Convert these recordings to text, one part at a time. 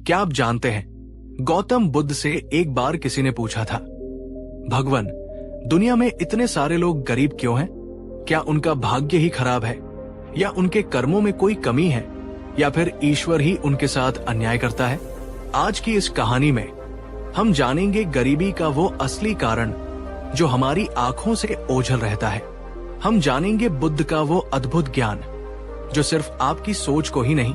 क्या आप जानते हैं, गौतम बुद्ध से एक बार किसी ने पूछा था, भगवान, दुनिया में इतने सारे लोग गरीब क्यों हैं? क्या उनका भाग्य ही खराब है, या उनके कर्मों में कोई कमी है, या फिर ईश्वर ही उनके साथ अन्याय करता है? आज की इस कहानी में हम जानेंगे गरीबी का वो असली कारण जो हमारी आंखों से ओझल रहता है। हम जानेंगे बुद्ध का वो अद्भुत ज्ञान जो सिर्फ आपकी सोच को ही नहीं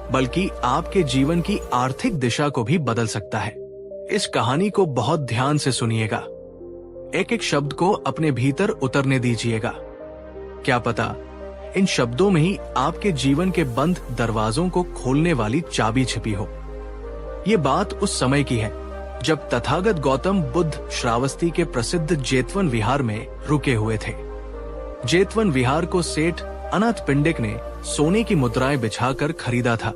बल्कि आपके जीवन की आर्थिक दिशा को भी बदल सकता है। इस कहानी को बहुत ध्यान से सुनिएगा, एक एक शब्द को अपने भीतर उतरने दीजिएगा। क्या पता इन शब्दों में ही आपके जीवन के बंद दरवाजों को खोलने वाली चाबी छिपी हो। ये बात उस समय की है जब तथागत गौतम बुद्ध श्रावस्ती के प्रसिद्ध जेतवन विहार में रुके हुए थे। जेतवन विहार को सेठ अनाथ पिंडिक ने सोने की मुद्राएं बिछाकर खरीदा था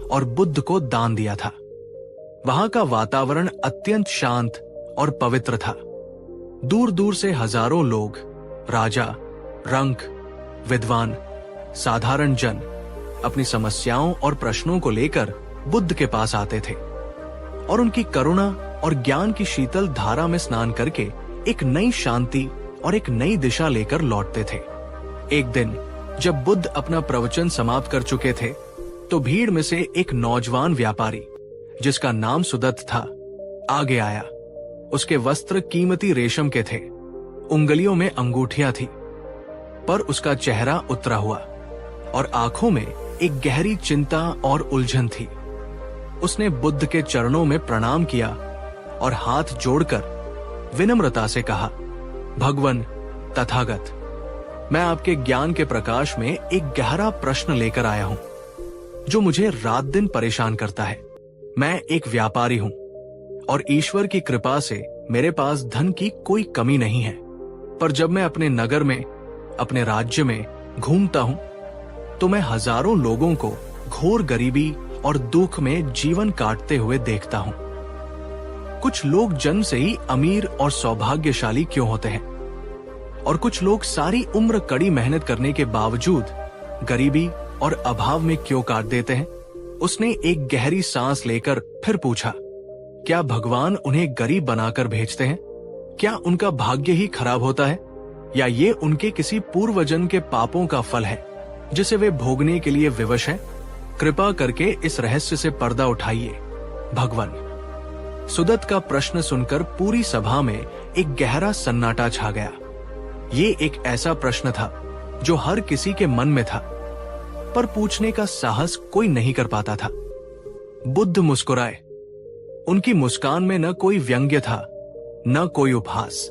और बुद्ध को दान दिया था। वहां का वातावरण अत्यंत शांत और पवित्र था। दूर दूर से हजारों लोग, राजा, रंक, विद्वान, साधारण जन अपनी समस्याओं और प्रश्नों को लेकर बुद्ध के पास आते थे और उनकी करुणा और ज्ञान की शीतल धारा में स्नान करके एक नई शांति और एक नई दिशा लेकर लौटते थे। एक दिन जब बुद्ध अपना प्रवचन समाप्त कर चुके थे तो भीड़ में से एक नौजवान व्यापारी जिसका नाम सुदत्त था आगे आया। उसके वस्त्र कीमती रेशम के थे, उंगलियों में अंगूठियां थी, पर उसका चेहरा उतरा हुआ और आंखों में एक गहरी चिंता और उलझन थी। उसने बुद्ध के चरणों में प्रणाम किया और हाथ जोड़कर विनम्रता से कहा, भगवान तथागत, मैं आपके ज्ञान के प्रकाश में एक गहरा प्रश्न लेकर आया हूं जो मुझे रात दिन परेशान करता है। मैं एक व्यापारी हूं और ईश्वर की कृपा से मेरे पास धन की कोई कमी नहीं है, पर जब मैं अपने नगर में, अपने राज्य में घूमता हूं तो मैं हजारों लोगों को घोर गरीबी और दुख में जीवन काटते हुए देखता हूं। कुछ लोग जन्म से ही अमीर और सौभाग्यशाली क्यों होते हैं और कुछ लोग सारी उम्र कड़ी मेहनत करने के बावजूद गरीबी और अभाव में क्यों काट देते हैं? उसने एक गहरी सांस लेकर फिर पूछा, क्या भगवान उन्हें गरीब बनाकर भेजते हैं? क्या उनका भाग्य ही खराब होता है, या ये उनके किसी पूर्वजन्म के पापों का फल है जिसे वे भोगने के लिए विवश हैं? कृपा करके इस रहस्य से पर्दा उठाइए, भगवान। सुदत्त का प्रश्न सुनकर पूरी सभा में एक गहरा सन्नाटा छा गया। ये एक ऐसा प्रश्न था जो हर किसी के मन में था, पर पूछने का साहस कोई नहीं कर पाता था। बुद्ध मुस्कुराए। उनकी मुस्कान में न कोई व्यंग्य था, न कोई उपहास।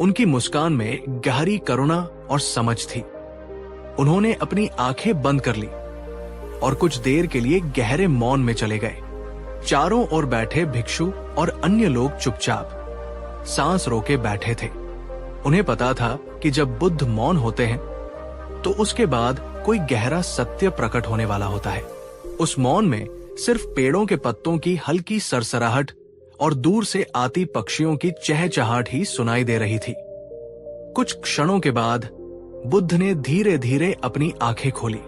उनकी मुस्कान में गहरी करुणा और समझ थी। उन्होंने अपनी आंखें बंद कर ली और कुछ देर के लिए गहरे मौन में चले गए। चारों ओर बैठे भिक्षु और अन्य लोग चुपचाप सांस रोके बैठे थे। उन्हें पता था कि जब बुद्ध मौन होते हैं तो उसके बाद कोई गहरा सत्य प्रकट होने वाला होता है। उस मौन में सिर्फ पेड़ों के पत्तों की हल्की सरसराहट और दूर से आती पक्षियों की चहचहाट ही सुनाई दे रही थी। कुछ क्षणों के बाद बुद्ध ने धीरे धीरे अपनी आंखें खोली।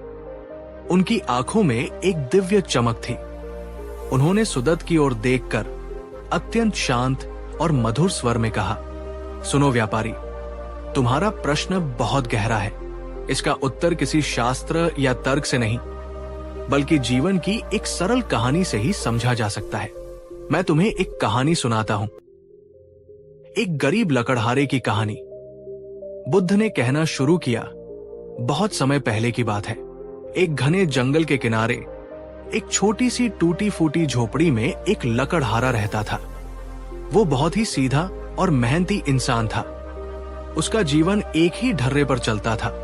उनकी आंखों में एक दिव्य चमक थी। उन्होंने सुदत्त की ओर देखकर अत्यंत शांत और मधुर स्वर में कहा, सुनो व्यापारी, तुम्हारा प्रश्न बहुत गहरा है। इसका उत्तर किसी शास्त्र या तर्क से नहीं बल्कि जीवन की एक सरल कहानी से ही समझा जा सकता है। मैं तुम्हें एक कहानी सुनाता हूं, एक गरीब लकड़हारे की कहानी। बुद्ध ने कहना शुरू किया, बहुत समय पहले की बात है। एक घने जंगल के किनारे एक छोटी सी टूटी फूटी झोपड़ी में एक लकड़हारा रहता था। वो बहुत ही सीधा और मेहनती इंसान था। उसका जीवन एक ही ढर्रे पर चलता था।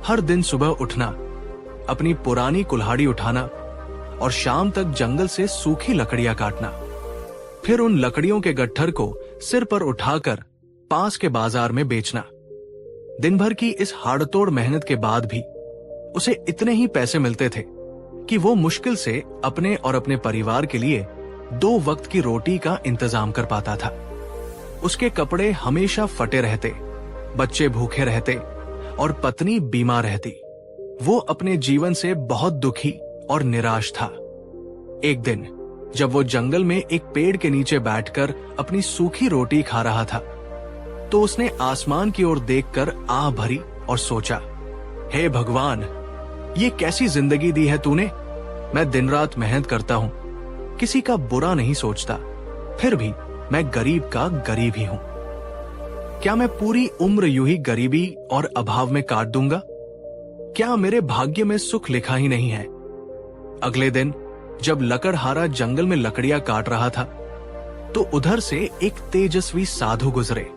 हर दिन सुबह उठना, अपनी पुरानी कुल्हाड़ी उठाना और शाम तक जंगल से सूखी लकड़ियां काटना, फिर उन लकड़ियों के गट्ठर को सिर पर उठाकर पास के बाजार में बेचना। दिन भर की इस हाड़तोड़ मेहनत के बाद भी उसे इतने ही पैसे मिलते थे कि वो मुश्किल से अपने और अपने परिवार के लिए 2 वक्त की रोटी का इंतजाम कर पाता था। उसके कपड़े हमेशा फटे रहते, बच्चे भूखे रहते और पत्नी बीमार रहती। वो अपने जीवन से बहुत दुखी और निराश था। एक दिन जब वो जंगल में एक पेड़ के नीचे बैठकर अपनी सूखी रोटी खा रहा था, तो उसने आसमान की ओर देखकर आह भरी और सोचा, हे भगवान, ये कैसी जिंदगी दी है तूने। मैं दिन रात मेहनत करता हूं, किसी का बुरा नहीं सोचता, फिर भी मैं गरीब का गरीब ही हूं। क्या मैं पूरी उम्र यूं ही गरीबी और अभाव में काट दूंगा? क्या मेरे भाग्य में सुख लिखा ही नहीं है? अगले दिन जब लकड़हारा जंगल में लकड़ियां काट रहा था, तो उधर से एक तेजस्वी साधु गुजरे।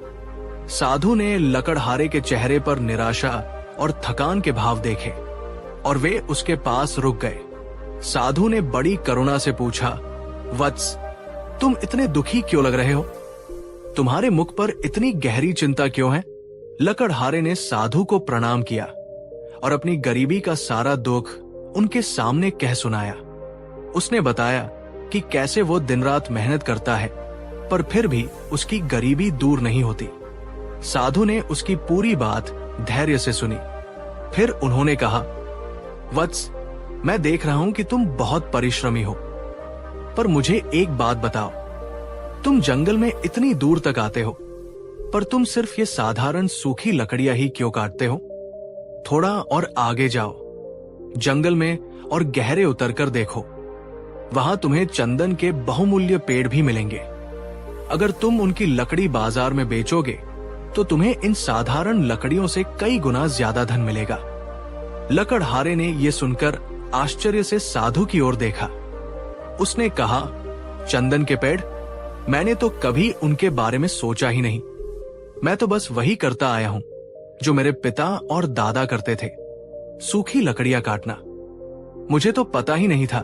साधु ने लकड़हारे के चेहरे पर निराशा और थकान के भाव देखे और वे उसके पास रुक गए। साधु ने बड़ी करुणा से पूछा, वत्स, तुम इतने दुखी क्यों लग रहे हो? तुम्हारे मुख पर इतनी गहरी चिंता क्यों है? लकड़हारे ने साधु को प्रणाम किया और अपनी गरीबी का सारा दुख उनके सामने कह सुनाया। उसने बताया कि कैसे वो दिन रात मेहनत करता है, पर फिर भी उसकी गरीबी दूर नहीं होती। साधु ने उसकी पूरी बात धैर्य से सुनी। फिर उन्होंने कहा, वत्स, मैं देख रहा हूं कि तुम बहुत परिश्रमी हो, पर मुझे एक बात बताओ, तुम जंगल में इतनी दूर तक आते हो, पर तुम सिर्फ ये साधारण सूखी लकड़ियां ही क्यों काटते हो? थोड़ा और आगे जाओ, जंगल में और गहरे उतरकर देखो, वहां तुम्हें चंदन के बहुमूल्य पेड़ भी मिलेंगे। अगर तुम उनकी लकड़ी बाजार में बेचोगे, तो तुम्हें इन साधारण लकड़ियों से कई गुना ज्यादा धन मिलेगा। लकड़हारे ने यह सुनकर आश्चर्य से साधु की ओर देखा। उसने कहा, चंदन के पेड़? मैंने तो कभी उनके बारे में सोचा ही नहीं। मैं तो बस वही करता आया हूं जो मेरे पिता और दादा करते थे, सूखी लकड़ियां काटना। मुझे तो पता ही नहीं था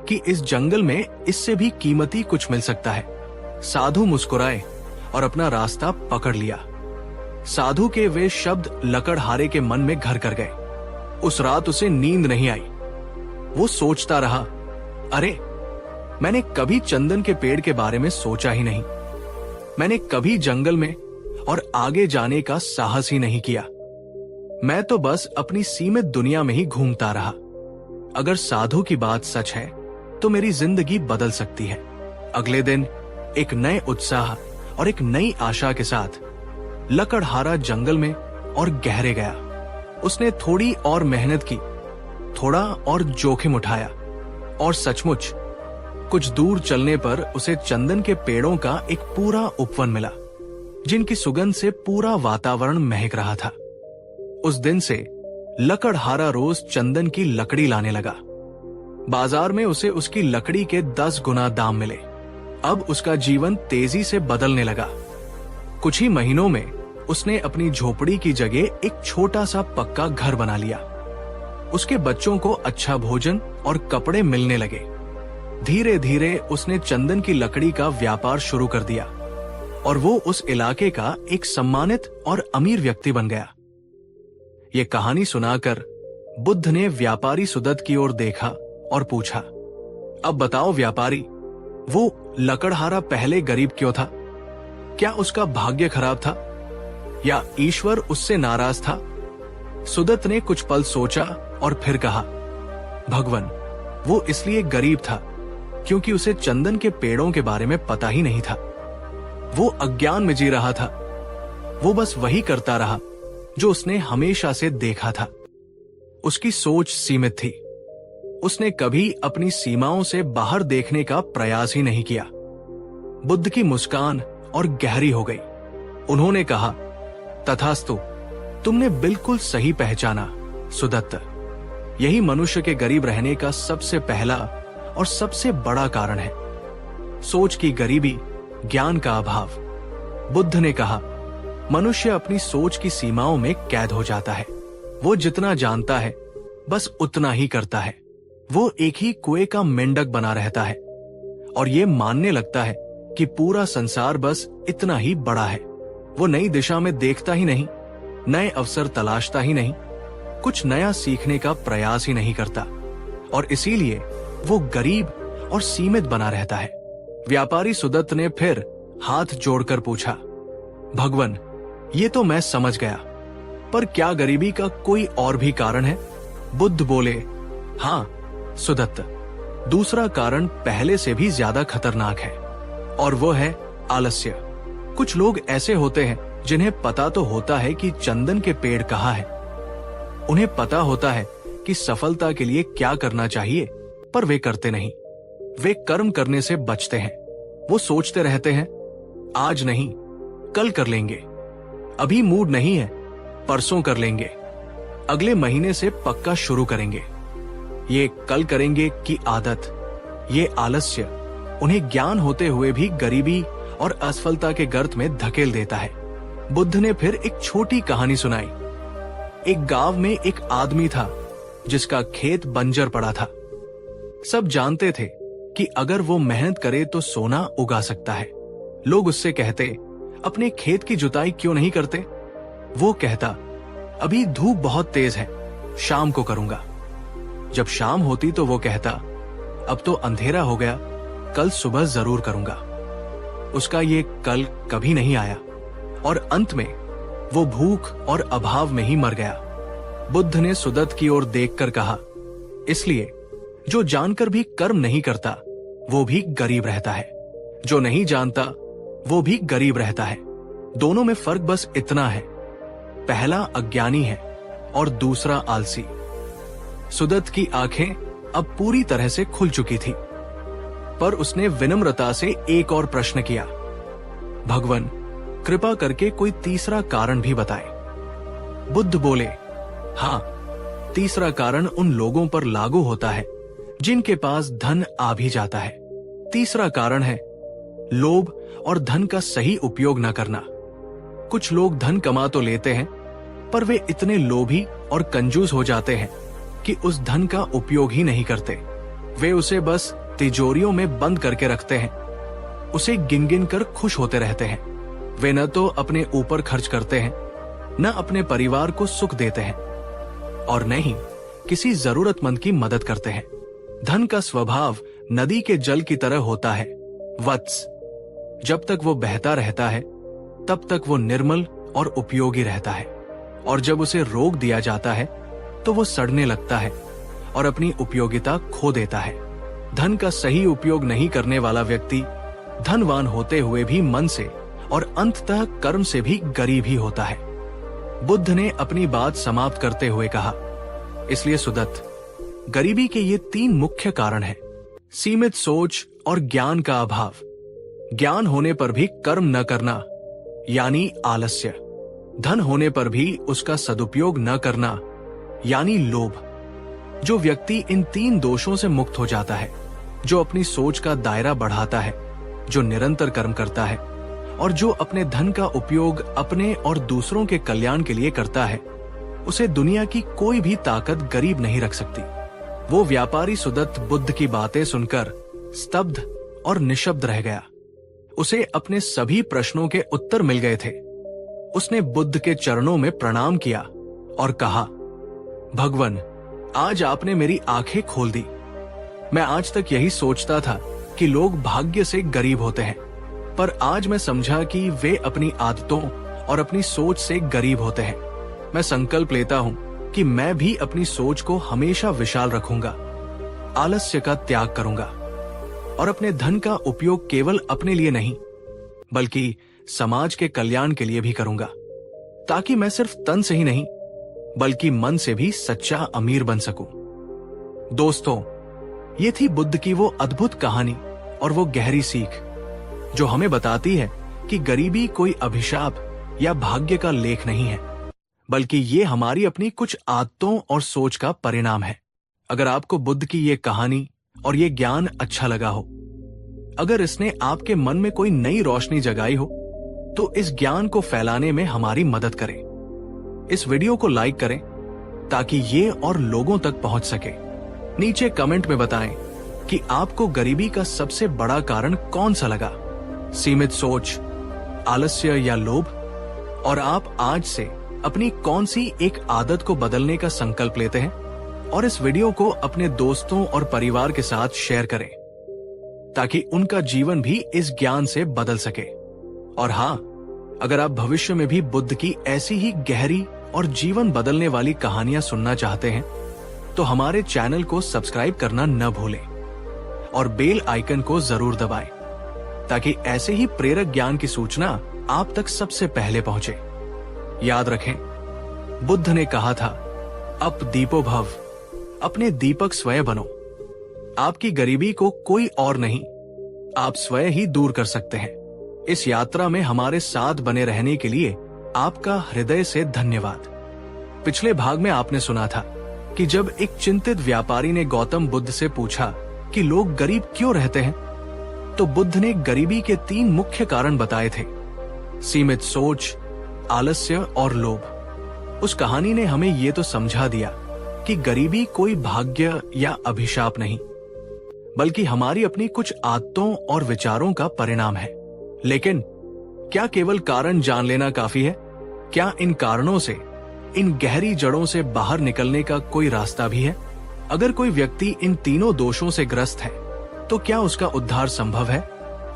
कि इस जंगल में इससे भी कीमती कुछ मिल सकता है। साधु मुस्कुराए और अपना रास्ता पकड़ लिया। साधु के वे शब्द लकड़हारे के मन में घर कर गए। उस रात उसे नींद नहीं आई। वो सोचता रहा, अरे, मैंने कभी चंदन के पेड़ के बारे में सोचा ही नहीं। मैंने कभी जंगल में और आगे जाने का साहस ही नहीं किया। मैं तो बस अपनी सीमित दुनिया में ही घूमता रहा। अगर साधु की बात सच है, तो मेरी जिंदगी बदल सकती है। अगले दिन एक नए उत्साह और एक नई आशा के साथ लकड़हारा जंगल में और गहरे गया। उसने थोड़ी और मेहनत की, थोड़ा और जोखिम उठाया, और सचमुच कुछ दूर चलने पर उसे चंदन के पेड़ों का एक पूरा उपवन मिला, जिनकी सुगंध से पूरा वातावरण महक रहा था। उस दिन से लकड़हारा रोज चंदन की लकड़ी लाने लगा। बाजार में उसे उसकी लकड़ी के 10 गुना दाम मिले। अब उसका जीवन तेजी से बदलने लगा। कुछ ही महीनों में उसने अपनी झोपड़ी की जगह एक छोटा सा पक्का घर बना लिया। उसके बच्चों को अच्छा भोजन और कपड़े मिलने लगे। धीरे धीरे उसने चंदन की लकड़ी का व्यापार शुरू कर दिया और वो उस इलाके का एक सम्मानित और अमीर व्यक्ति बन गया। ये कहानी सुनाकर बुद्ध ने व्यापारी सुदत्त की ओर देखा और पूछा, अब बताओ व्यापारी, वो लकड़हारा पहले गरीब क्यों था? क्या उसका भाग्य खराब था या ईश्वर उससे नाराज था? सुदत्त ने कुछ पल सोचा और फिर कहा, भगवान, वो इसलिए गरीब था क्योंकि उसे चंदन के पेड़ों के बारे में पता ही नहीं था। वो अज्ञान में जी रहा था। वो बस वही करता रहा जो उसने हमेशा से देखा था। उसकी सोच सीमित थी। उसने कभी अपनी सीमाओं से बाहर देखने का प्रयास ही नहीं किया। बुद्ध की मुस्कान और गहरी हो गई। उन्होंने कहा, तथास्तु, तुमने बिल्कुल सही पहचाना सुदत्त। यही मनुष्य के गरीब रहने का सबसे पहला और सबसे बड़ा कारण है, सोच की गरीबी, ज्ञान का अभाव। बुद्ध ने कहा, मनुष्य अपनी सोच की सीमाओं में कैद हो जाता है। वो जितना जानता है बस उतना ही करता है। वो एक ही कुएं का मेंढक बना रहता है और ये मानने लगता है कि पूरा संसार बस इतना ही बड़ा है। वो नई दिशा में देखता ही नहीं, नए अवसर तलाशता ही नहीं, कुछ नया सीखने का प्रयास ही नहीं करता, और इसीलिए वो गरीब और सीमित बना रहता है। व्यापारी सुदत्त ने फिर हाथ जोड़कर पूछा, भगवान, ये तो मैं समझ गया, पर क्या गरीबी का कोई और भी कारण है? बुद्ध बोले, हाँ सुदत्त, दूसरा कारण पहले से भी ज्यादा खतरनाक है और वो है आलस्य। कुछ लोग ऐसे होते हैं जिन्हें पता तो होता है कि चंदन के पेड़ कहाँ है, उन्हें पता होता है कि सफलता के लिए क्या करना चाहिए, पर वे करते नहीं। वे कर्म करने से बचते हैं। वो सोचते रहते हैं आज नहीं कल कर लेंगे, अभी मूड नहीं है परसों कर लेंगे, अगले महीने से पक्का शुरू करेंगे। ये कल करेंगे की आदत, ये आलस्य उन्हें ज्ञान होते हुए भी गरीबी और असफलता के गर्त में धकेल देता है। बुद्ध ने फिर एक छोटी कहानी सुनाई। एक गांव में एक आदमी था जिसका खेत बंजर पड़ा था। सब जानते थे कि अगर वो मेहनत करे तो सोना उगा सकता है। लोग उससे कहते अपने खेत की जुताई क्यों नहीं करते? वो कहता अभी धूप बहुत तेज है, शाम को करूंगा। जब शाम होती तो वो कहता अब तो अंधेरा हो गया, कल सुबह जरूर करूंगा। उसका ये कल कभी नहीं आया और अंत में वो भूख और अभाव में ही मर गया। बुद्ध ने सुदत्त की ओर देखकर कहा, इसलिए जो जानकर भी कर्म नहीं करता वो भी गरीब रहता है, जो नहीं जानता वो भी गरीब रहता है। दोनों में फर्क बस इतना है, पहला अज्ञानी है और दूसरा आलसी। सुदत्त की आंखें अब पूरी तरह से खुल चुकी थी, पर उसने विनम्रता से एक और प्रश्न किया, भगवान कृपा करके कोई तीसरा कारण भी बताएं। बुद्ध बोले, हाँ, तीसरा कारण उन लोगों पर लागू होता है जिनके पास धन आ भी जाता है। तीसरा कारण है लोभ और धन का सही उपयोग न करना। कुछ लोग धन कमा तो लेते हैं, पर वे इतने लोभी और कंजूस हो जाते हैं कि उस धन का उपयोग ही नहीं करते। वे उसे बस तिजोरियों में बंद करके रखते हैं, उसे गिन गिन कर खुश होते रहते हैं। वे न तो अपने ऊपर खर्च करते हैं, न अपने परिवार को सुख देते हैं और न ही किसी जरूरतमंद की मदद करते हैं। धन का स्वभाव नदी के जल की तरह होता है, वत्स। जब तक वो बहता रहता है तब तक वो निर्मल और उपयोगी रहता है, और जब उसे रोक दिया जाता है तो वो सड़ने लगता है और अपनी उपयोगिता खो देता है। धन का सही उपयोग नहीं करने वाला व्यक्ति धनवान होते हुए भी मन से और अंततः कर्म से भी गरीब ही होता है। बुद्ध ने अपनी बात समाप्त करते हुए कहा, इसलिए सुदत्त, गरीबी के ये 3 मुख्य कारण हैं, सीमित सोच और ज्ञान का अभाव, ज्ञान होने पर भी कर्म न करना यानी आलस्य, धन होने पर भी उसका सदुपयोग न करना यानी लोभ। जो व्यक्ति इन 3 दोषों से मुक्त हो जाता है, जो अपनी सोच का दायरा बढ़ाता है, जो निरंतर कर्म करता है और जो अपने धन का उपयोग अपने और दूसरों के कल्याण के लिए करता है, उसे दुनिया की कोई भी ताकत गरीब नहीं रख सकती। वो व्यापारी सुदत्त बुद्ध की बातें सुनकर स्तब्ध और निशब्द रह गया। उसे अपने सभी प्रश्नों के उत्तर मिल गए थे। उसने बुद्ध के चरणों में प्रणाम किया और कहा, भगवान, आज आपने मेरी आंखें खोल दी। मैं आज तक यही सोचता था कि लोग भाग्य से गरीब होते हैं, पर आज मैं समझा कि वे अपनी आदतों और अपनी सोच से गरीब होते हैं। मैं संकल्प लेता हूं कि मैं भी अपनी सोच को हमेशा विशाल रखूंगा, आलस्य का त्याग करूंगा और अपने धन का उपयोग केवल अपने लिए नहीं बल्कि समाज के कल्याण के लिए भी करूंगा, ताकि मैं सिर्फ तन से ही नहीं बल्कि मन से भी सच्चा अमीर बन सकूं। दोस्तों, ये थी बुद्ध की वो अद्भुत कहानी और वो गहरी सीख जो हमें बताती है कि गरीबी कोई अभिशाप या भाग्य का लेख नहीं है, बल्कि ये हमारी अपनी कुछ आदतों और सोच का परिणाम है। अगर आपको बुद्ध की ये कहानी और ये ज्ञान अच्छा लगा हो, अगर इसने आपके मन में कोई नई रोशनी जगाई हो, तो इस ज्ञान को फैलाने में हमारी मदद करें। इस वीडियो को लाइक करें ताकि ये और लोगों तक पहुंच सके। नीचे कमेंट में बताएं कि आपको गरीबी का सबसे बड़ा कारण कौन सा लगा, सीमित सोच, आलस्य या लोभ, और आप आज से अपनी कौन सी एक आदत को बदलने का संकल्प लेते हैं। और इस वीडियो को अपने दोस्तों और परिवार के साथ शेयर करें ताकि उनका जीवन भी इस ज्ञान से बदल सके। और हाँ, अगर आप भविष्य में भी बुद्ध की ऐसी ही गहरी और जीवन बदलने वाली कहानियां सुनना चाहते हैं तो हमारे चैनल को सब्सक्राइब करना न भूलें। और बेल आइकन को जरूर दबाएं, ताकि ऐसे ही प्रेरक ज्ञान की सूचना आप तक सबसे पहले पहुंचे। याद रखें, बुद्ध ने कहा था, अप दीपो भव, अपने दीपक स्वयं बनो। आपकी गरीबी को कोई और नहीं, आप स्वयं ही दूर कर सकते हैं। इस यात्रा में हमारे साथ बने रहने के लिए आपका हृदय से धन्यवाद। पिछले भाग में आपने सुना था कि जब एक चिंतित व्यापारी ने गौतम बुद्ध से पूछा कि लोग गरीब क्यों रहते हैं, तो बुद्ध ने गरीबी के 3 मुख्य कारण बताए थे: सीमित सोच, आलस्य और लोभ। उस कहानी ने हमें ये तो समझा दिया कि गरीबी कोई भाग्य या अभिशाप नहीं, बल्कि हमारी अपनी कुछ आदतों और विचारों का परिणाम है। लेकिन क्या केवल कारण जान लेना काफी है? क्या इन कारणों से, इन गहरी जड़ों से बाहर निकलने का कोई रास्ता भी है? अगर कोई व्यक्ति इन तीनों दोषों से ग्रस्त है, तो क्या उसका उद्धार संभव है?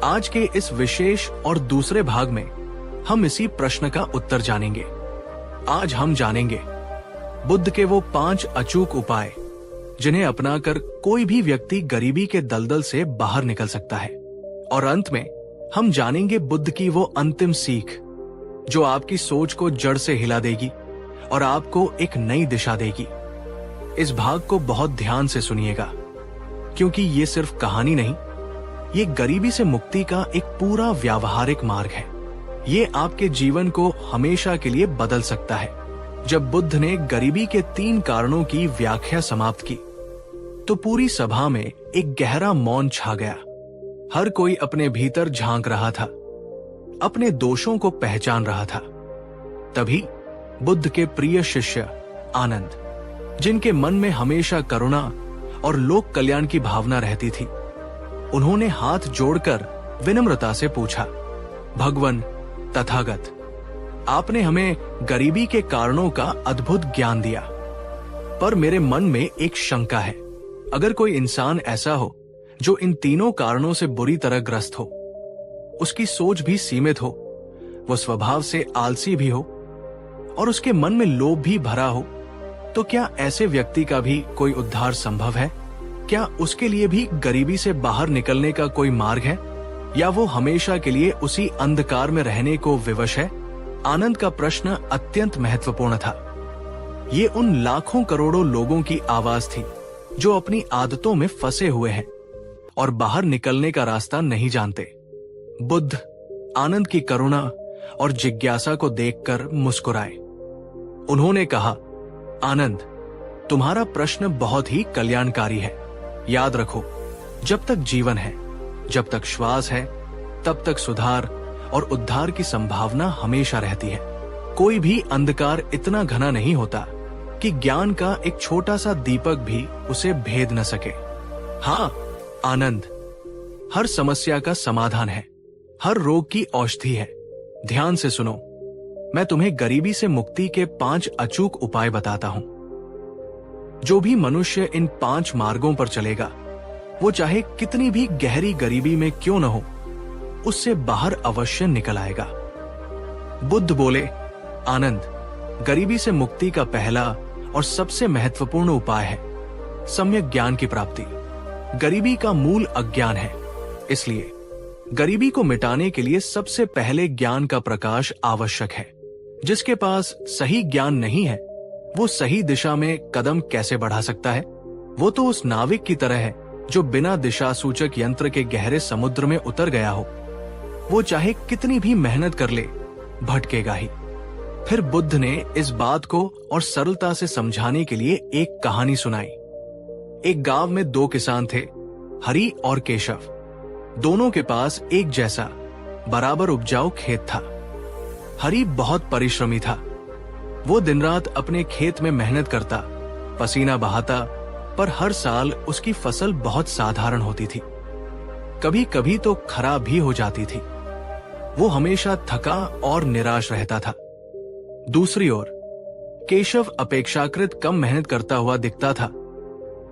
आज के इस विशेष और दूसरे भाग में हम इसी प्रश्न का उत्तर जानेंगे। आज हम जानेंगे बुद्ध के वो 5 अचूक उपाय, जिन्हें अपनाकर कोई भी व्यक्ति गरीबी के दलदल से बाहर निकल सकता है। और अंत में हम जानेंगे बुद्ध की वो अंतिम सीख, जो आपकी सोच को जड़ से हिला देगी और आपको एक नई दिशा देगी। इस भाग को बहुत ध्यान से सुनिएगा, क्योंकि ये सिर्फ कहानी नहीं, ये गरीबी से मुक्ति का एक पूरा व्यावहारिक मार्ग है। ये आपके जीवन को हमेशा के लिए बदल सकता है। जब बुद्ध ने गरीबी के 3 कारणों की व्याख्या समाप्त की, तो पूरी सभा में एक गहरा मौन छा गया। हर कोई अपने भीतर झांक रहा था, अपने दोषों को पहचान रहा था। तभी बुद्ध के प्रिय शिष्य आनंद, जिनके मन में हमेशा करुणा और लोक कल्याण की भावना रहती थी, उन्होंने हाथ जोड़कर विनम्रता से पूछा, भगवन तथागत, आपने हमें गरीबी के कारणों का अद्भुत ज्ञान दिया, पर मेरे मन में एक शंका है। अगर कोई इंसान ऐसा हो जो इन तीनों कारणों से बुरी तरह ग्रस्त हो, उसकी सोच भी सीमित हो, वो स्वभाव से आलसी भी हो और उसके मन में लोभ भी भरा हो, तो क्या ऐसे व्यक्ति का भी कोई उद्धार संभव है? क्या उसके लिए भी गरीबी से बाहर निकलने का कोई मार्ग है, या वो हमेशा के लिए उसी अंधकार में रहने को विवश है? आनंद का प्रश्न अत्यंत महत्वपूर्ण था। ये उन लाखों करोड़ों लोगों की आवाज थी जो अपनी आदतों में फंसे हुए हैं और बाहर निकलने का रास्ता नहीं जानते। बुद्ध आनंद की करुणा और जिज्ञासा को देखकर मुस्कुराए। उन्होंने कहा, आनंद, तुम्हारा प्रश्न बहुत ही कल्याणकारी है। याद रखो, जब तक जीवन है, जब तक श्वास है, तब तक सुधार और उद्धार की संभावना हमेशा रहती है। कोई भी अंधकार इतना घना नहीं होता कि ज्ञान का एक छोटा सा दीपक भी उसे भेद न सके। हाँ आनंद, हर समस्या का समाधान है, हर रोग की औषधि है। ध्यान से सुनो, मैं तुम्हें गरीबी से मुक्ति के 5 अचूक उपाय बताता हूं। जो भी मनुष्य इन 5 मार्गों पर चलेगा, वो चाहे कितनी भी गहरी गरीबी में क्यों न हो, उससे बाहर अवश्य निकल आएगा। बुद्ध बोले, आनंद, गरीबी से मुक्ति का पहला और सबसे महत्वपूर्ण उपाय है सम्यक ज्ञान की प्राप्ति। गरीबी का मूल अज्ञान है, इसलिए गरीबी को मिटाने के लिए सबसे पहले ज्ञान का प्रकाश आवश्यक है। जिसके पास सही ज्ञान नहीं है, वो सही दिशा में कदम कैसे बढ़ा सकता है? वो तो उस नाविक की तरह है जो बिना दिशा सूचक यंत्र के गहरे समुद्र में उतर गया हो। वो चाहे कितनी भी मेहनत कर ले, भटकेगा ही। फिर बुद्ध ने इस बात को और सरलता से समझाने के लिए एक कहानी सुनाई। एक गांव में 2 किसान थे, हरि और केशव। दोनों के पास एक जैसा बराबर उपजाऊ खेत था। हरि बहुत परिश्रमी था। वो दिन रात अपने खेत में मेहनत करता, पसीना बहाता, पर हर साल उसकी फसल बहुत साधारण होती थी। कभी कभी तो खराब भी हो जाती थी। वो हमेशा थका और निराश रहता था। दूसरी ओर केशव अपेक्षाकृत कम मेहनत करता हुआ दिखता था,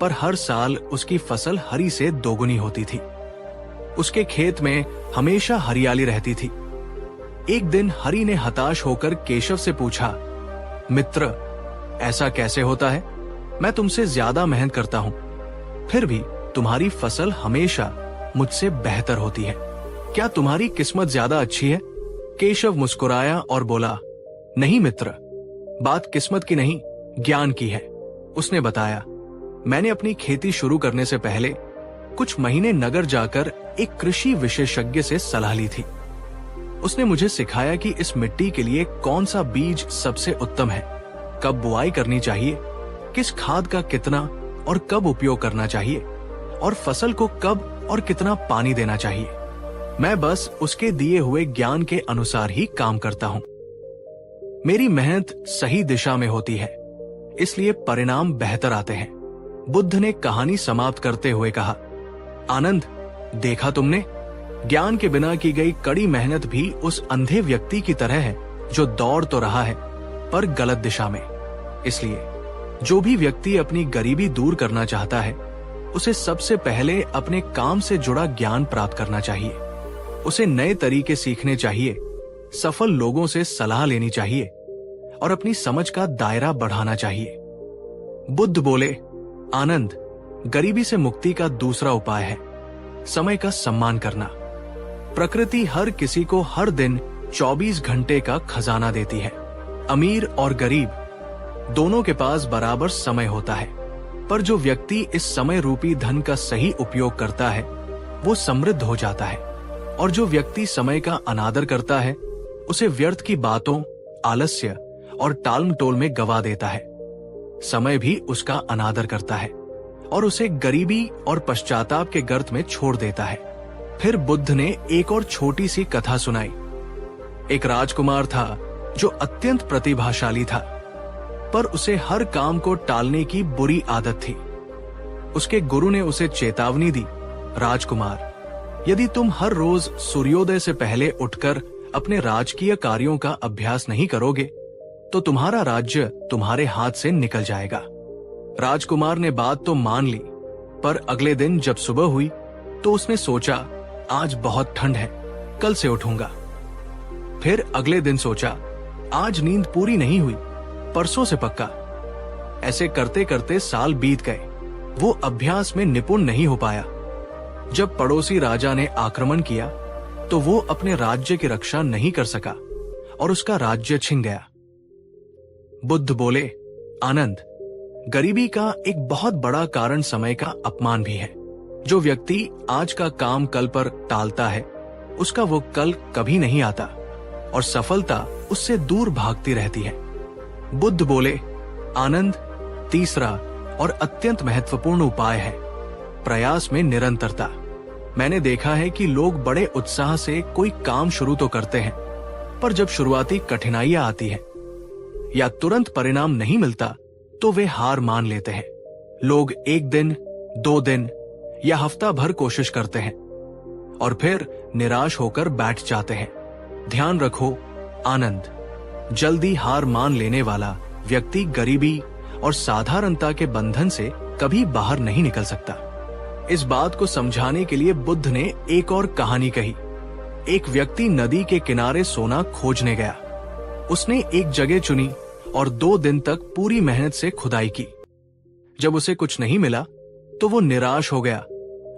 पर हर साल उसकी फसल हरि से दोगुनी होती थी। उसके खेत में हमेशा हरियाली रहती थी। एक दिन हरि ने हताश होकर केशव से पूछा, मित्र, ऐसा कैसे होता है? मैं तुमसे ज्यादा मेहनत करता हूं, फिर भी तुम्हारी फसल हमेशा मुझसे बेहतर होती है। क्या तुम्हारी किस्मत ज्यादा अच्छी है? केशव मुस्कुराया और बोला, नहीं मित्र, बात किस्मत की नहीं, ज्ञान की है। उसने बताया, मैंने अपनी खेती शुरू करने से पहले कुछ महीने नगर जाकर एक कृषि विशेषज्ञ से सलाह ली थी। उसने मुझे सिखाया कि इस मिट्टी के लिए कौन सा बीज सबसे उत्तम है, कब बुआई करनी चाहिए, किस खाद का कितना और कब उपयोग करना चाहिए, और फसल को कब और कितना पानी देना चाहिए। मैं बस उसके दिए हुए ज्ञान के अनुसार ही काम करता हूं। मेरी मेहनत सही दिशा में होती है, इसलिए परिणाम बेहतर आते हैं। बुद्ध ने कहानी समाप्त करते हुए कहा, आनंद, देखा तुमने, ज्ञान के बिना की गई कड़ी मेहनत भी उस अंधे व्यक्ति की तरह है जो दौड़ तो रहा है पर गलत दिशा में। इसलिए जो भी व्यक्ति अपनी गरीबी दूर करना चाहता है, उसे सबसे पहले अपने काम से जुड़ा ज्ञान प्राप्त करना चाहिए। उसे नए तरीके सीखने चाहिए, सफल लोगों से सलाह लेनी चाहिए और अपनी समझ का दायरा बढ़ाना चाहिए। बुद्ध बोले, आनंद, गरीबी से मुक्ति का दूसरा उपाय है समय का सम्मान करना। प्रकृति हर किसी को हर दिन 24 घंटे का खजाना देती है। अमीर और गरीब दोनों के पास बराबर समय होता है, पर जो व्यक्ति इस समय रूपी धन का सही उपयोग करता है वो समृद्ध हो जाता है, और जो व्यक्ति समय का अनादर करता है उसे व्यर्थ की बातों, आलस्य और टालमटोल में गवा देता है। समय भी उसका अनादर करता है और उसे गरीबी और पश्चाताप के गर्त में छोड़ देता है। फिर बुद्ध ने एक और छोटी सी कथा सुनाई। एक राजकुमार था जो अत्यंत प्रतिभाशाली था, पर उसे हर काम को टालने की बुरी आदत थी। उसके गुरु ने उसे चेतावनी दी, राजकुमार, यदि तुम हर रोज सूर्योदय से पहले उठकर अपने राजकीय कार्यों का अभ्यास नहीं करोगे तो तुम्हारा राज्य तुम्हारे हाथ से निकल जाएगा। राजकुमार ने बात तो मान ली, पर अगले दिन जब सुबह हुई तो उसने सोचा, आज बहुत ठंड है, कल से उठूंगा। फिर अगले दिन सोचा, आज नींद पूरी नहीं हुई, परसों से पक्का। ऐसे करते करते साल बीत गए। वो अभ्यास में निपुण नहीं हो पाया। जब पड़ोसी राजा ने आक्रमण किया तो वो अपने राज्य की रक्षा नहीं कर सका और उसका राज्य छिन गया। बुद्ध बोले, आनंद, गरीबी का एक बहुत बड़ा कारण समय का अपमान भी है। जो व्यक्ति आज का काम कल पर टालता है, उसका वो कल कभी नहीं आता और सफलता उससे दूर भागती रहती है। बुद्ध बोले, आनंद, तीसरा और अत्यंत महत्वपूर्ण उपाय है प्रयास में निरंतरता। मैंने देखा है कि लोग बड़े उत्साह से कोई काम शुरू तो करते हैं, पर जब शुरुआती कठिनाइयां आती हैं या तुरंत परिणाम नहीं मिलता तो वे हार मान लेते हैं। लोग एक दिन, 2 दिन या हफ्ता भर कोशिश करते हैं और फिर निराश होकर बैठ जाते हैं। ध्यान रखो आनंद, जल्दी हार मान लेने वाला व्यक्ति गरीबी और साधारणता के बंधन से कभी बाहर नहीं निकल सकता। इस बात को समझाने के लिए बुद्ध ने एक और कहानी कही। एक व्यक्ति नदी के किनारे सोना खोजने गया। उसने एक जगह चुनी और 2 दिन तक पूरी मेहनत से खुदाई की। जब उसे कुछ नहीं मिला तो वो निराश हो गया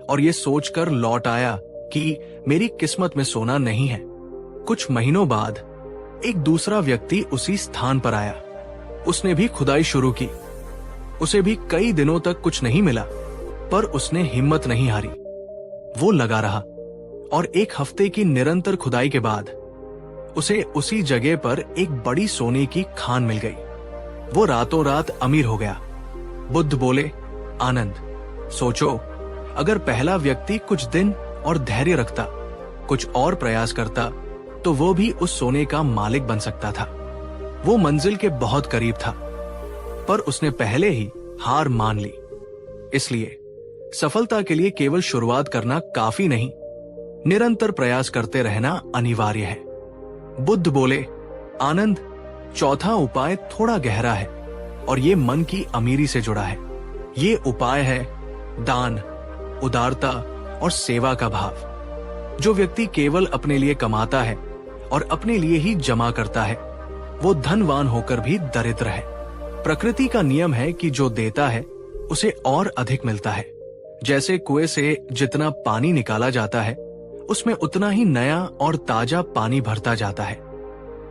और ये सोचकर लौट आया कि मेरी किस्मत में सोना नहीं है। कुछ महीनों बाद एक दूसरा व्यक्ति उसी स्थान पर आया। उसने भी खुदाई शुरू की। उसे भी कई दिनों तक कुछ नहीं मिला, पर उसने हिम्मत नहीं हारी। वो लगा रहा और 1 हफ्ते की निरंतर खुदाई के बाद उसे उसी जगह पर एक बड़ी सोने की खान मिल गई। वो रातों रात अमीर हो गया। बुद्ध बोले, आनंद, सोचो, अगर पहला व्यक्ति कुछ दिन और धैर्य रखता, कुछ और प्रयास करता, तो वो भी उस सोने का मालिक बन सकता था। वो मंजिल के बहुत करीब था, पर उसने पहले ही हार मान ली। इसलिए सफलता के लिए केवल शुरुआत करना काफी नहीं, निरंतर प्रयास करते रहना अनिवार्य है। बुद्ध बोले, आनंद, चौथा उपाय थोड़ा गहरा है और ये मन की अमीरी से जुड़ा है। ये उपाय है दान, उदारता और सेवा का भाव। जो व्यक्ति केवल अपने लिए कमाता है और अपने लिए ही जमा करता है, वो धनवान होकर भी दरिद्र है। प्रकृति का नियम है कि जो देता है उसे और अधिक मिलता है, जैसे कुएं से जितना पानी निकाला जाता है उसमें उतना ही नया और ताजा पानी भरता जाता है,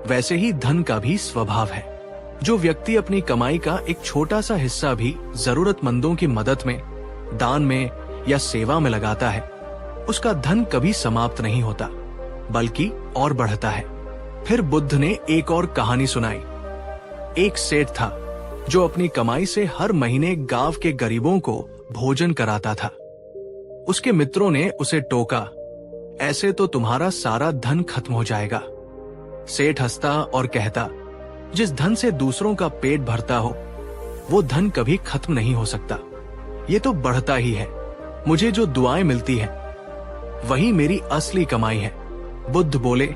वैसे ही धन का भी स्वभाव है। जो व्यक्ति अपनी कमाई का एक छोटा सा हिस्सा भी जरूरतमंदों की मदद में, दान में या सेवा में लगाता है, उसका धन कभी समाप्त नहीं होता बल्कि और बढ़ता है। फिर बुद्ध ने एक और कहानी सुनाई। एक सेठ था जो अपनी कमाई से हर महीने गांव के गरीबों को भोजन कराता था। उसके मित्रों ने उसे टोका, ऐसे तो तुम्हारा सारा धन खत्म हो जाएगा। सेठ हंसता और कहता, जिस धन से दूसरों का पेट भरता हो वो धन कभी खत्म नहीं हो सकता, ये तो बढ़ता ही है। मुझे जो दुआएं मिलती हैं वही मेरी असली कमाई है। बुद्ध बोले,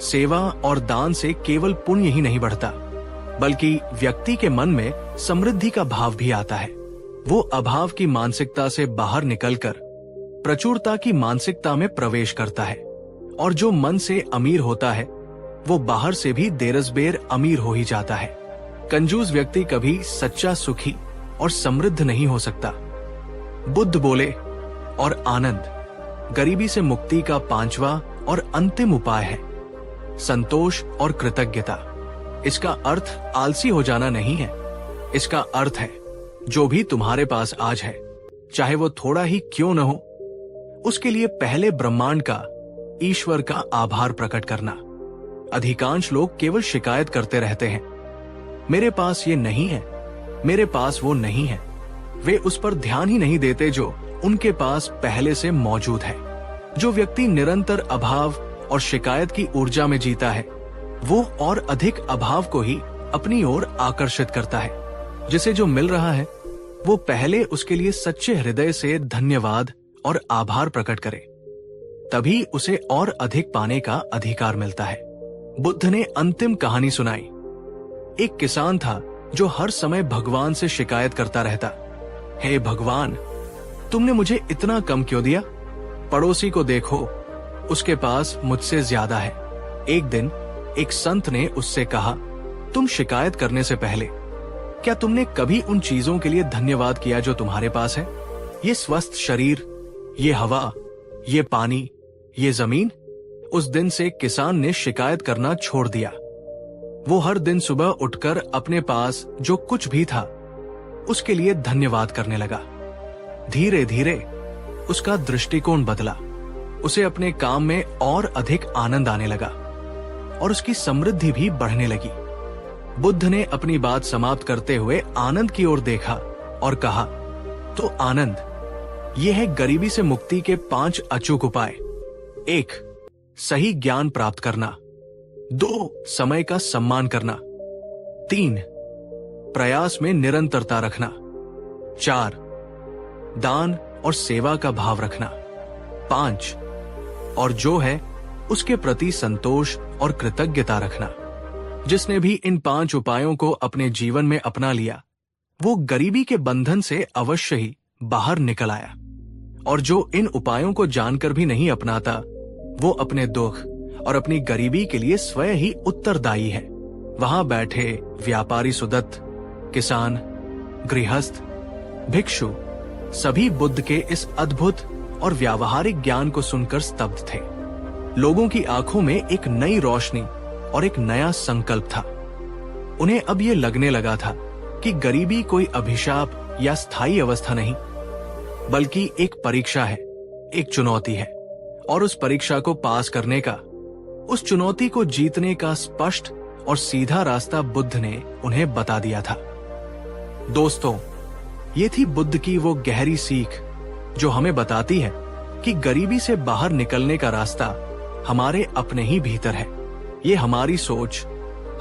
सेवा और दान से केवल पुण्य ही नहीं बढ़ता बल्कि व्यक्ति के मन में समृद्धि का भाव भी आता है। वो अभाव की मानसिकता से बाहर निकलकर प्रचुरता की मानसिकता में प्रवेश करता है, और जो मन से अमीर होता है वो बाहर से भी देरसबेर अमीर हो ही जाता है। कंजूस व्यक्ति कभी सच्चा सुखी और समृद्ध नहीं हो सकता। बुद्ध बोले, और आनंद गरीबी से मुक्ति का पांचवा और अंतिम उपाय है, संतोष और कृतज्ञता। इसका अर्थ आलसी हो जाना नहीं है, इसका अर्थ है जो भी तुम्हारे पास आज है, चाहे वो थोड़ा ही क्यों न हो, उसके लिए पहले ब्रह्मांड का, ईश्वर का आभार प्रकट करना। अधिकांश लोग केवल शिकायत करते रहते हैं, मेरे पास ये नहीं है, मेरे पास वो नहीं है। वे उस पर ध्यान ही नहीं देते जो उनके पास पहले से मौजूद है। जो व्यक्ति निरंतर अभाव और शिकायत की ऊर्जा में जीता है वो और अधिक अभाव को ही अपनी ओर आकर्षित करता है। जिसे जो मिल रहा है वो पहले उसके लिए सच्चे हृदय से धन्यवाद और आभार प्रकट करे, तभी उसे और अधिक पाने का अधिकार मिलता है। बुद्ध ने अंतिम कहानी सुनाई। एक किसान था जो हर समय भगवान से शिकायत करता रहता, हे भगवान, तुमने मुझे इतना कम क्यों दिया? पड़ोसी को देखो, उसके पास मुझसे ज्यादा है। एक दिन एक संत ने उससे कहा, तुम शिकायत करने से पहले क्या तुमने कभी उन चीजों के लिए धन्यवाद किया जो तुम्हारे पास है? ये स्वस्थ शरीर, ये हवा, ये पानी, ये जमीन। उस दिन से किसान ने शिकायत करना छोड़ दिया। वो हर दिन सुबह उठकर अपने पास जो कुछ भी था उसके लिए धन्यवाद करने लगा। धीरे धीरे उसका दृष्टिकोण बदला, उसे अपने काम में और अधिक आनंद आने लगा और उसकी समृद्धि भी बढ़ने लगी। बुद्ध ने अपनी बात समाप्त करते हुए आनंद की ओर देखा और कहा, तो आनंद, ये है गरीबी से मुक्ति के 5 अचूक उपाय। 1. सही ज्ञान प्राप्त करना। 2. समय का सम्मान करना। 3. प्रयास में निरंतरता रखना। 4. दान और सेवा का भाव रखना। 5. और जो है उसके प्रति संतोष और कृतज्ञता रखना। जिसने भी इन 5 उपायों को अपने जीवन में अपना लिया वो गरीबी के बंधन से अवश्य ही बाहर निकल आया, और जो इन उपायों को जानकर भी नहीं अपनाता वो अपने दुख और अपनी गरीबी के लिए स्वयं ही उत्तरदायी है। वहां बैठे व्यापारी सुदत्त, किसान, गृहस्थ, भिक्षु सभी बुद्ध के इस अद्भुत और व्यावहारिक ज्ञान को सुनकर स्तब्ध थे। लोगों की आंखों में एक नई रोशनी और एक नया संकल्प था। उन्हें अब ये लगने लगा था कि गरीबी कोई अभिशाप या स्थायी अवस्था नहीं, बल्कि एक परीक्षा है, एक चुनौती है, और उस परीक्षा को पास करने का, उस चुनौती को जीतने का स्पष्ट और सीधा रास्ता बुद्ध ने उन्हें बता दिया था। दोस्तों, ये थी बुद्ध की वो गहरी सीख जो हमें बताती है कि गरीबी से बाहर निकलने का रास्ता हमारे अपने ही भीतर है। ये हमारी सोच,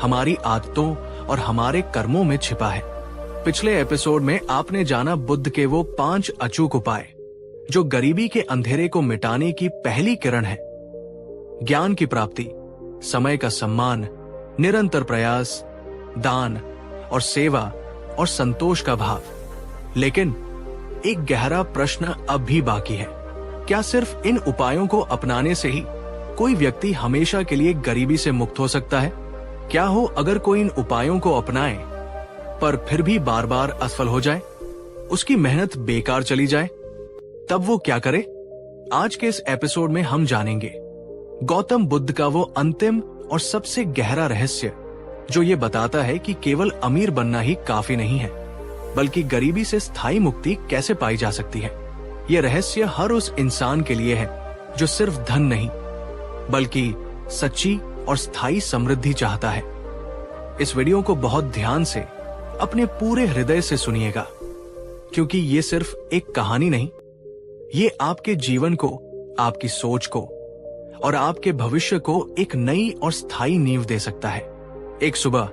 हमारी आदतों और हमारे कर्मों में छिपा है। पिछले एपिसोड में आपने जाना बुद्ध के वो 5 अचूक उपाय जो गरीबी के अंधेरे को मिटाने की पहली किरण है। ज्ञान की प्राप्ति, समय का सम्मान, निरंतर प्रयास, दान और सेवा और संतोष का भाव। लेकिन एक गहरा प्रश्न अब भी बाकी है। क्या सिर्फ इन उपायों को अपनाने से ही कोई व्यक्ति हमेशा के लिए गरीबी से मुक्त हो सकता है? क्या हो अगर कोई इन उपायों को अपनाए पर फिर भी बार बार असफल हो जाए, उसकी मेहनत बेकार चली जाए? तब वो क्या करे? आज के इस एपिसोड में हम जानेंगे गौतम बुद्ध का वो अंतिम और सबसे गहरा रहस्य, जो ये बताता है कि केवल अमीर बनना ही काफी नहीं है, बल्कि गरीबी से स्थायी मुक्ति कैसे पाई जा सकती है। ये रहस्य हर उस इंसान के लिए है जो सिर्फ धन नहीं, बल्कि सच्ची और स्थायी समृद्धि चाहता है। इस वीडियो को बहुत ध्यान से अपने पूरे हृदय से सुनिएगा, क्योंकि ये सिर्फ एक कहानी नहीं, ये आपके जीवन को, आपकी सोच को और आपके भविष्य को एक नई और स्थायी नींव दे सकता है। एक सुबह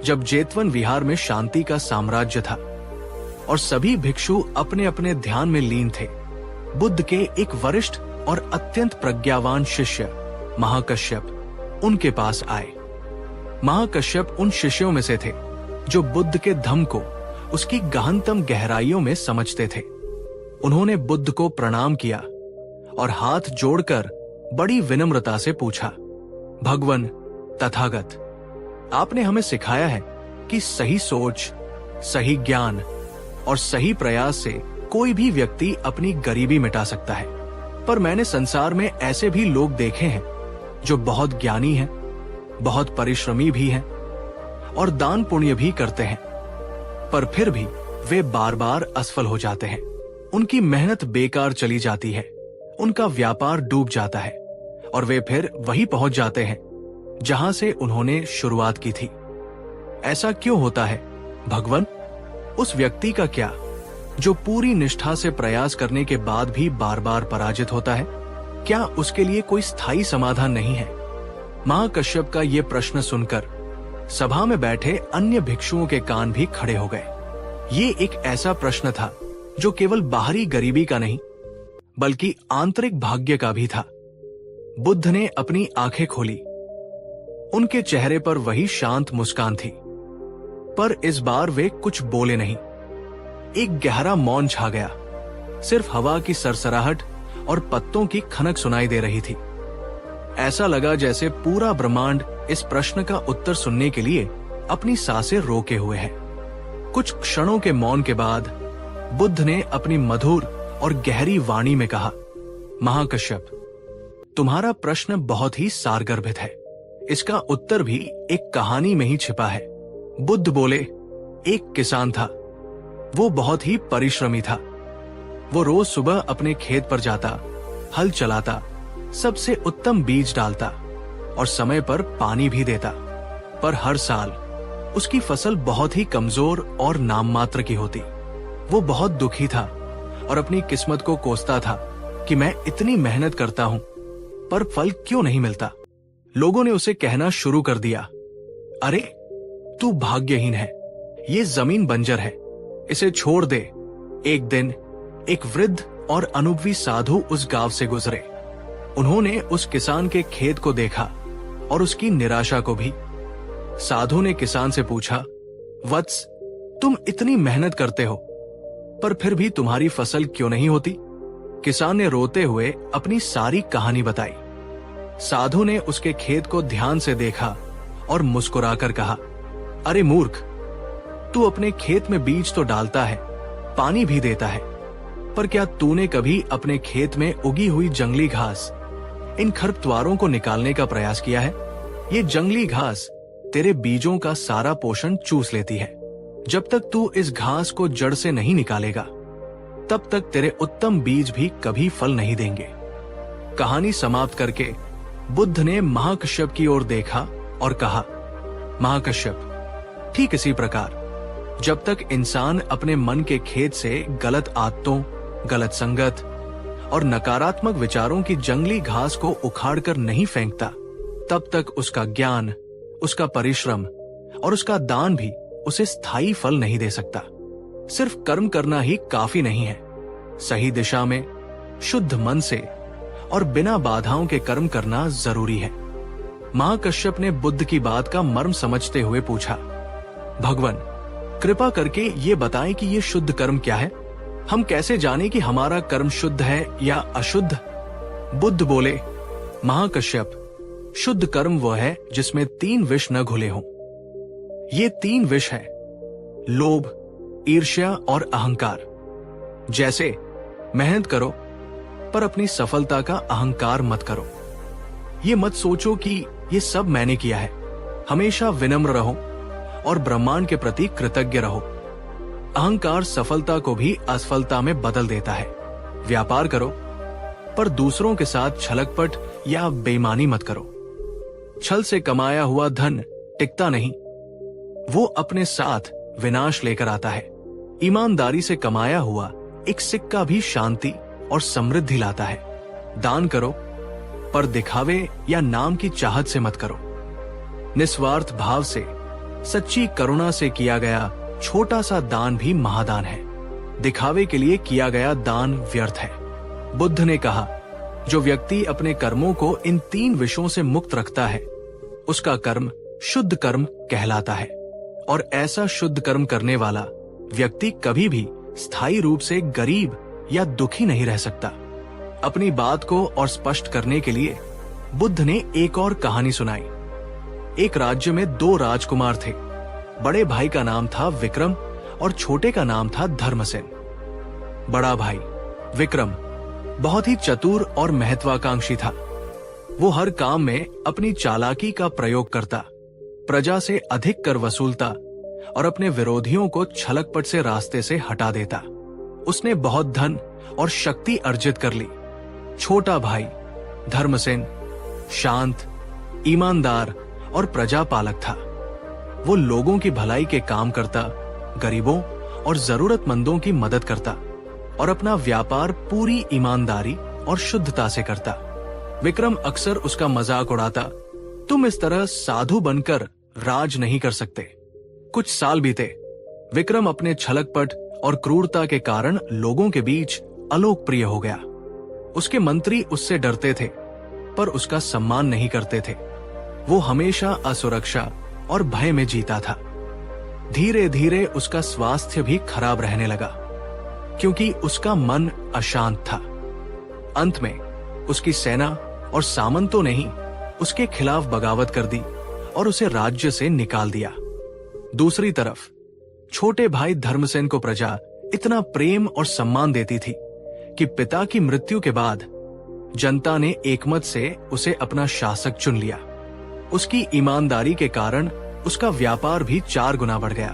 जब जेतवन विहार में शांति का साम्राज्य था और सभी भिक्षु अपने अपने ध्यान में लीन थे, बुद्ध के एक वरिष्ठ और अत्यंत प्रज्ञावान शिष्य महाकश्यप उनके पास आए। महाकश्यप उन शिष्यों में से थे जो बुद्ध के धम्म को उसकी गहनतम गहराइयों में समझते थे। उन्होंने बुद्ध को प्रणाम किया और हाथ जोड़कर बड़ी विनम्रता से पूछा, भगवन तथागत, आपने हमें सिखाया है कि सही सोच, सही ज्ञान और सही प्रयास से कोई भी व्यक्ति अपनी गरीबी मिटा सकता है। पर मैंने संसार में ऐसे भी लोग देखे हैं जो बहुत ज्ञानी हैं, बहुत परिश्रमी भी हैं और दान पुण्य भी करते हैं, पर फिर भी वे बार बार असफल हो जाते हैं। उनकी मेहनत बेकार चली जाती है, उनका व्यापार डूब जाता है और वे फिर वही पहुंच जाते हैं जहां से उन्होंने शुरुआत की थी। ऐसा क्यों होता है भगवन? उस व्यक्ति का क्या जो पूरी निष्ठा से प्रयास करने के बाद भी बार बार पराजित होता है? क्या उसके लिए कोई स्थायी समाधान नहीं है? महाकश्यप का ये प्रश्न सुनकर सभा में बैठे अन्य भिक्षुओं के कान भी खड़े हो गए। ये एक ऐसा प्रश्न था जो केवल बाहरी गरीबी का नहीं, बल्कि आंतरिक भाग्य का भी था। बुद्ध ने अपनी आंखें खोली। उनके चेहरे पर वही शांत मुस्कान थी, पर इस बार वे कुछ बोले नहीं। एक गहरा मौन छा गया। सिर्फ हवा की सरसराहट और पत्तों की खनक सुनाई दे रही थी। ऐसा लगा जैसे पूरा ब्रह्मांड इस प्रश्न का उत्तर सुनने के लिए अपनी सांसें रोके हुए है। कुछ क्षणों के मौन के बाद बुद्ध ने अपनी मधुर और गहरी वाणी में कहा, महाकश्यप, तुम्हारा प्रश्न बहुत ही सारगर्भित है। इसका उत्तर भी एक कहानी में ही छिपा है। बुद्ध बोले, एक किसान था। वो बहुत ही परिश्रमी था। वो रोज सुबह अपने खेत पर जाता, हल चलाता, सबसे उत्तम बीज डालता और समय पर पानी भी देता। पर हर साल उसकी फसल बहुत ही कमजोर और नाम मात्र की होती। वो बहुत दुखी था और अपनी किस्मत को कोसता था कि मैं इतनी मेहनत करता हूं, पर फल क्यों नहीं मिलता। लोगों ने उसे कहना शुरू कर दिया, अरे तू भाग्यहीन है, ये जमीन बंजर है, इसे छोड़ दे। एक दिन एक वृद्ध और अनुभवी साधु उस गांव से गुजरे। उन्होंने उस किसान के खेत को देखा और उसकी निराशा को भी। साधु ने किसान से पूछा, वत्स, तुम इतनी मेहनत करते हो, पर फिर भी तुम्हारी फसल क्यों नहीं होती? किसान ने रोते हुए अपनी सारी कहानी बताई। साधु ने उसके खेत को ध्यान से देखा और मुस्कुराकर कहा, अरे मूर्ख, तू अपने खेत में बीज तो डालता है, पानी भी देता है, पर क्या तूने कभी अपने खेत में उगी हुई जंगली घास, इन खरपतवारों को निकालने का प्रयास किया है? ये जंगली घास तेरे बीजों का सारा पोषण चूस लेती है। जब तक तू इस घास को जड़ से नहीं निकालेगा, तब तक तेरे उत्तम बीज भी कभी फल नहीं देंगे। कहानी समाप्त करके बुद्ध ने महाकश्यप की ओर देखा और कहा, महाकश्यप, ठीक इसी प्रकार जब तक इंसान अपने मन के खेत से गलत आदतों, गलत संगत और नकारात्मक विचारों की जंगली घास को उखाड़कर नहीं फेंकता, तब तक उसका ज्ञान, उसका परिश्रम और उसका दान भी उसे स्थायी फल नहीं दे सकता। सिर्फ कर्म करना ही काफी नहीं है। सही दिशा में, शुद्ध मन से और बिना बाधाओं के कर्म करना जरूरी है। महाकश्यप ने बुद्ध की बात का मर्म समझते हुए पूछा, भगवान, कृपा करके ये बताएं कि ये शुद्ध कर्म क्या है? हम कैसे जाने कि हमारा कर्म शुद्ध है या अशुद्ध? बुद्ध बोले, महाकश्यप, शुद्ध कर्म वह है जिसमें 3 विष न घुले हों। ये 3 विष है, लोभ, ईर्ष्या और अहंकार। जैसे मेहनत करो पर अपनी सफलता का अहंकार मत करो। ये मत सोचो कि ये सब मैंने किया है। हमेशा विनम्र रहो और ब्रह्मांड के प्रति कृतज्ञ रहो। अहंकार सफलता को भी असफलता में बदल देता है। व्यापार करो, पर दूसरों के साथ छलकपट या बेईमानी मत करो। छल से कमाया हुआ धन टिकता नहीं, वो अपने साथ विनाश लेकर आता है। ईमानदारी से कमाया हुआ एक सिक्का भी शांति और समृद्धि लाता है। दान करो, पर दिखावे या नाम की चाहत से मत करो। निस्वार्थ भाव से, सच्ची करुणा से किया गया छोटा सा दान भी महादान है। दिखावे के लिए किया गया दान व्यर्थ है। बुद्ध ने कहा, जो व्यक्ति अपने कर्मों को इन 3 विषयों से मुक्त रखता है, उसका कर्म शुद्ध कर्म कहलाता है। और ऐसा शुद्ध कर्म करने वाला व्यक्ति कभी भी स्थायी रूप से गरीब या दुखी नहीं रह सकता। अपनी बात को और स्पष्ट करने के लिए बुद्ध ने एक और कहानी सुनाई। एक राज्य में 2 राजकुमार थे। बड़े भाई का नाम था विक्रम और छोटे का नाम था धर्मसेन। बड़ा भाई विक्रम बहुत ही चतुर और महत्वाकांक्षी था। वो हर काम में अपनी चालाकी का प्रयोग करता, प्रजा से अधिक कर वसूलता और अपने विरोधियों को छलकपट से रास्ते से हटा देता। उसने बहुत धन और शक्ति अर्जित कर ली। छोटा भाई धर्मसेन शांत, ईमानदार और प्रजापालक था। वो लोगों की भलाई के काम करता, गरीबों और जरूरतमंदों की मदद करता और अपना व्यापार पूरी ईमानदारी और शुद्धता से करता। विक्रम अक्सर उसका मजाक उड़ाता, तुम इस तरह साधु बनकर राज नहीं कर सकते। कुछ साल बीते। विक्रम अपने छलकपट और क्रूरता के कारण लोगों के बीच अलोकप्रिय हो गया। उसके मंत्री उससे डरते थे, पर उसका सम्मान नहीं करते थे। वो हमेशा असुरक्षा और भय में जीता था। धीरे धीरे उसका स्वास्थ्य भी खराब रहने लगा, क्योंकि उसका मन अशांत था। अंत में उसकी सेना और सामंतों ने ही उसके खिलाफ बगावत कर दी और उसे राज्य से निकाल दिया। दूसरी तरफ छोटे भाई धर्मसेन को प्रजा इतना प्रेम और सम्मान देती थी कि पिता की मृत्यु के बाद जनता ने एकमत से उसे अपना शासक चुन लिया। उसकी ईमानदारी के कारण उसका व्यापार भी 4 गुना बढ़ गया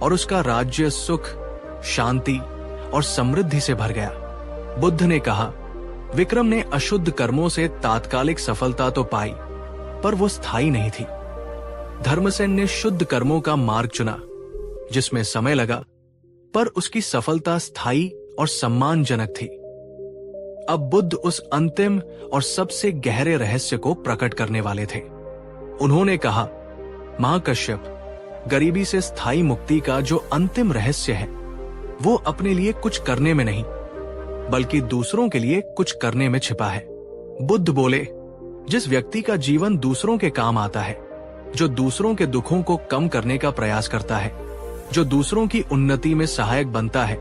और उसका राज्य सुख, शांति और समृद्धि से भर गया। बुद्ध ने कहा, विक्रम ने अशुद्ध कर्मों से तात्कालिक सफलता तो पाई, पर वो स्थायी नहीं थी। धर्मसेन ने शुद्ध कर्मों का मार्ग चुना, जिसमें समय लगा, पर उसकी सफलता स्थायी और सम्मानजनक थी। अब बुद्ध उस अंतिम और सबसे गहरे रहस्य को प्रकट करने वाले थे। उन्होंने कहा, महाकश्यप, गरीबी से स्थायी मुक्ति का जो अंतिम रहस्य है, वो अपने लिए कुछ करने में नहीं, बल्कि दूसरों के लिए कुछ करने में छिपा है। बुद्ध बोले, जिस व्यक्ति का जीवन दूसरों के काम आता है, जो दूसरों के दुखों को कम करने का प्रयास करता है, जो दूसरों की उन्नति में सहायक बनता है,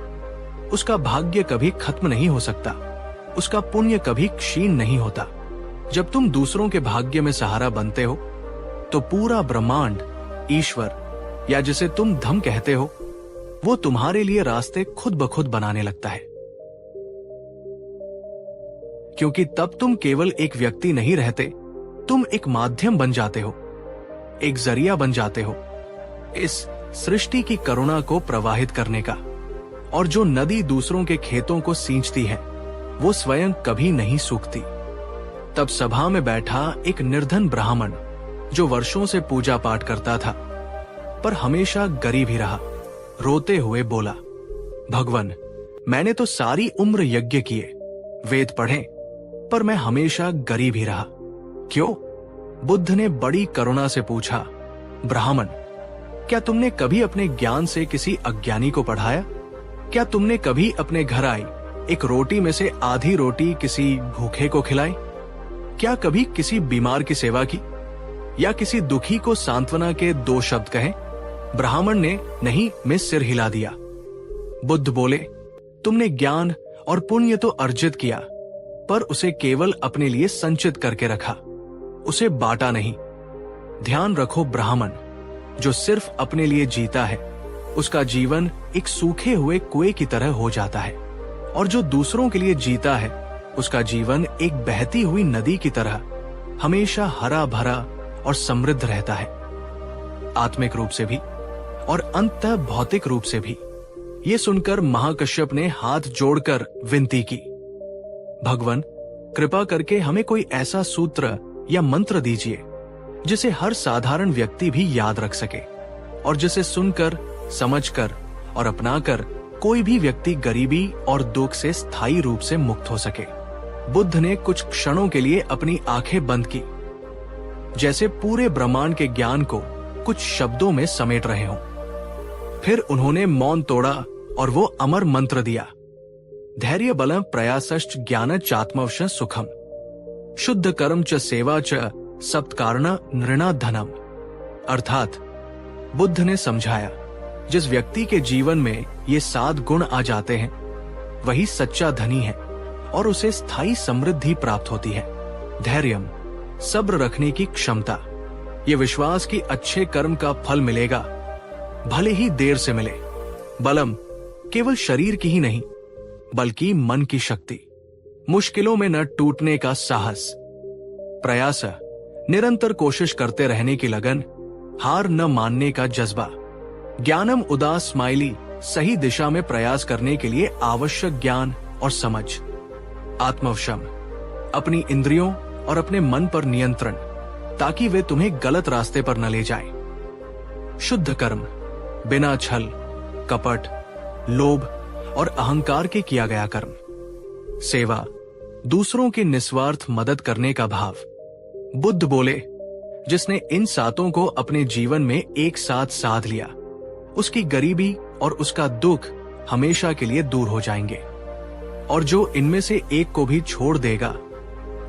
उसका भाग्य कभी खत्म नहीं हो सकता, उसका पुण्य कभी क्षीण नहीं होता। जब तुम दूसरों के भाग्य में सहारा बनते हो, तो पूरा ब्रह्मांड, ईश्वर या जिसे तुम धम कहते हो, वो तुम्हारे लिए रास्ते खुद ब खुद बनाने लगता है। क्योंकि तब तुम केवल एक व्यक्ति नहीं रहते, तुम एक माध्यम बन जाते हो, एक जरिया बन जाते हो इस सृष्टि की करुणा को प्रवाहित करने का। और जो नदी दूसरों के खेतों को सींचती है, वो स्वयं कभी नहीं सूखती। तब सभा में बैठा एक निर्धन ब्राह्मण, जो वर्षों से पूजा पाठ करता था, पर हमेशा गरीब ही रहा, रोते हुए बोला, भगवान, मैंने तो सारी उम्र यज्ञ किए, वेद पढ़े, पर मैं हमेशा गरीब ही रहा। क्यों? बुद्ध ने बड़ी करुणा से पूछा, ब्राह्मण, क्या तुमने कभी अपने ज्ञान से किसी अज्ञानी को पढ़ाया? क्या तुमने कभी अपने घर आई एक रोटी में से आधी रोटी किसी भूखे को खिलाई? क्या कभी किसी बीमार की सेवा की या किसी दुखी को सांत्वना के 2 शब्द कहे? ब्राह्मण ने नहीं में सिर हिला दिया। बुद्ध बोले, तुमने ज्ञान और पुण्य तो अर्जित किया, पर उसे केवल अपने लिए संचित करके रखा, उसे बांटा नहीं। ध्यान रखो ब्राह्मण, जो सिर्फ अपने लिए जीता है, उसका जीवन एक सूखे हुए कुएं की तरह हो जाता है, और जो दूसरों के लिए जीता है, उसका जीवन एक बहती हुई नदी की तरह हमेशा हरा भरा और समृद्ध रहता है, आत्मिक रूप से भी और अंततः भौतिक रूप से भी। ये सुनकर महाकश्यप ने हाथ जोड़कर विनती की, भगवान, कृपा करके हमें कोई ऐसा सूत्र या मंत्र दीजिए जिसे हर साधारण व्यक्ति भी याद रख सके और जिसे सुनकर, समझकर और अपनाकर कोई भी व्यक्ति गरीबी और दुख से स्थायी रूप से मुक्त हो सके। बुद्ध ने कुछ क्षणों के लिए अपनी आंखें बंद की, जैसे पूरे ब्रह्मांड के ज्ञान को कुछ शब्दों में समेट रहे हों। फिर उन्होंने मौन तोड़ा और वो अमर मंत्र दिया, धैर्य बलम प्रयासश्च ज्ञान चात्मवश सुखम, शुद्ध कर्म च सेवा च सत्कारण नृणा धनम। अर्थात बुद्ध ने समझाया, जिस व्यक्ति के जीवन में ये 7 गुण आ जाते हैं वही सच्चा धनी है और उसे स्थायी समृद्धि प्राप्त होती है। धैर्यम, सब्र रखने की क्षमता, ये विश्वास कि अच्छे कर्म का फल मिलेगा, भले ही देर से मिले। बलम, केवल शरीर की ही नहीं बल्कि मन की शक्ति, मुश्किलों में न टूटने का साहस। प्रयास, निरंतर कोशिश करते रहने की लगन, हार न मानने का जज्बा। ज्ञानम, उदास स्माइली, सही दिशा में प्रयास करने के लिए आवश्यक ज्ञान और समझ। आत्मवशम, अपनी इंद्रियों और अपने मन पर नियंत्रण, ताकि वे तुम्हें गलत रास्ते पर न ले जाएं। शुद्ध कर्म, बिना छल, कपट, लोभ और अहंकार के किया गया कर्म। सेवा, दूसरों की निस्वार्थ मदद करने का भाव। बुद्ध बोले, जिसने इन 7 को अपने जीवन में एक साथ साध लिया, उसकी गरीबी और उसका दुख हमेशा के लिए दूर हो जाएंगे, और जो इनमें से एक को भी छोड़ देगा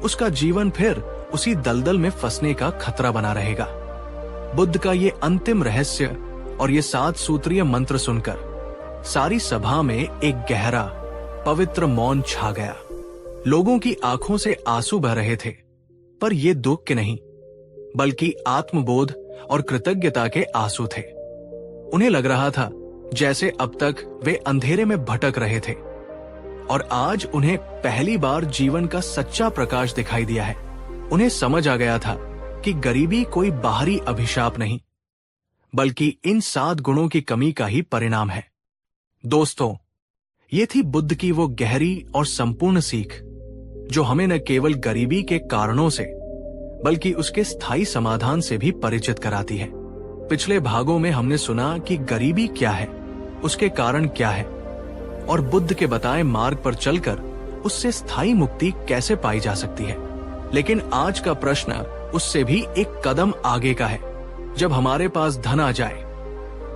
उसका जीवन फिर उसी दलदल में फंसने का खतरा बना रहेगा। बुद्ध का ये अंतिम रहस्य और ये 7 सूत्रीय मंत्र सुनकर सारी सभा में एक गहरा पवित्र मौन छा गया। लोगों की आंखों से आंसू बह रहे थे, पर ये दुख के नहीं बल्कि आत्मबोध और कृतज्ञता के आंसू थे। उन्हें लग रहा था जैसे अब तक वे अंधेरे में भटक रहे थे और आज उन्हें पहली बार जीवन का सच्चा प्रकाश दिखाई दिया है। उन्हें समझ आ गया था कि गरीबी कोई बाहरी अभिशाप नहीं बल्कि इन 7 गुणों की कमी का ही परिणाम है। दोस्तों, ये थी बुद्ध की वो गहरी और संपूर्ण सीख जो हमें न केवल गरीबी के कारणों से बल्कि उसके स्थायी समाधान से भी परिचित कराती है। पिछले भागों में हमने सुना कि गरीबी क्या है, उसके कारण क्या है और बुद्ध के बताए मार्ग पर चलकर उससे स्थायी मुक्ति कैसे पाई जा सकती है। लेकिन आज का प्रश्न उससे भी एक कदम आगे का है। जब हमारे पास धन आ जाए,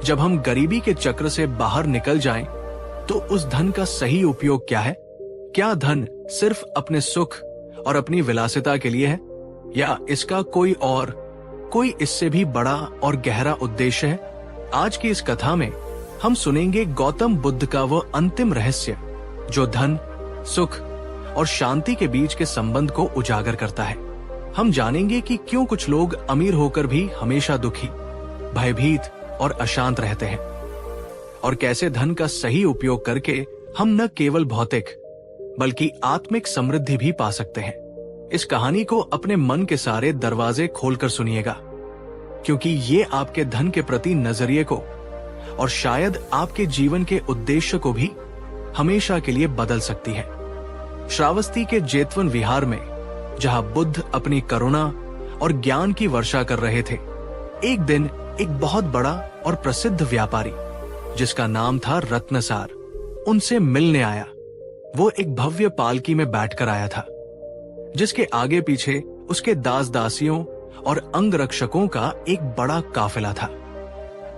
जब हम गरीबी के चक्र से बाहर निकल जाएं, तो उस धन का सही उपयोग क्या है? क्या धन सिर्फ अपने सुख और अपनी विलासिता के लिए है या इसका कोई इससे भी बड़ा और गहरा उद्देश्य है? आज की इस कथा में हम सुनेंगे गौतम बुद्ध का वो अंतिम रहस्य जो धन, सुख और शांति के बीच के संबंध को उजागर करता है। हम जानेंगे कि क्यों कुछ लोग अमीर होकर भी हमेशा दुखी, भयभीत और अशांत रहते हैं और कैसे धन का सही उपयोग करके हम न केवल भौतिक बल्कि आत्मिक समृद्धि भी पा सकते हैं। इस कहानी को अपने मन के सारे दरवाजे खोलकर सुनिएगा, क्योंकि ये आपके धन के प्रति नजरिए को और शायद आपके जीवन के उद्देश्य को भी हमेशा के लिए बदल सकती है। श्रावस्ती के जेतवन विहार में, जहां बुद्ध अपनी करुणा और ज्ञान की वर्षा कर रहे थे, एक दिन एक बहुत बड़ा और प्रसिद्ध व्यापारी जिसका नाम था रत्नसार उनसे मिलने आया। वो एक भव्य पालकी में बैठकर आया था, जिसके आगे पीछे उसके दास दासियों और अंगरक्षकों का एक बड़ा काफिला था।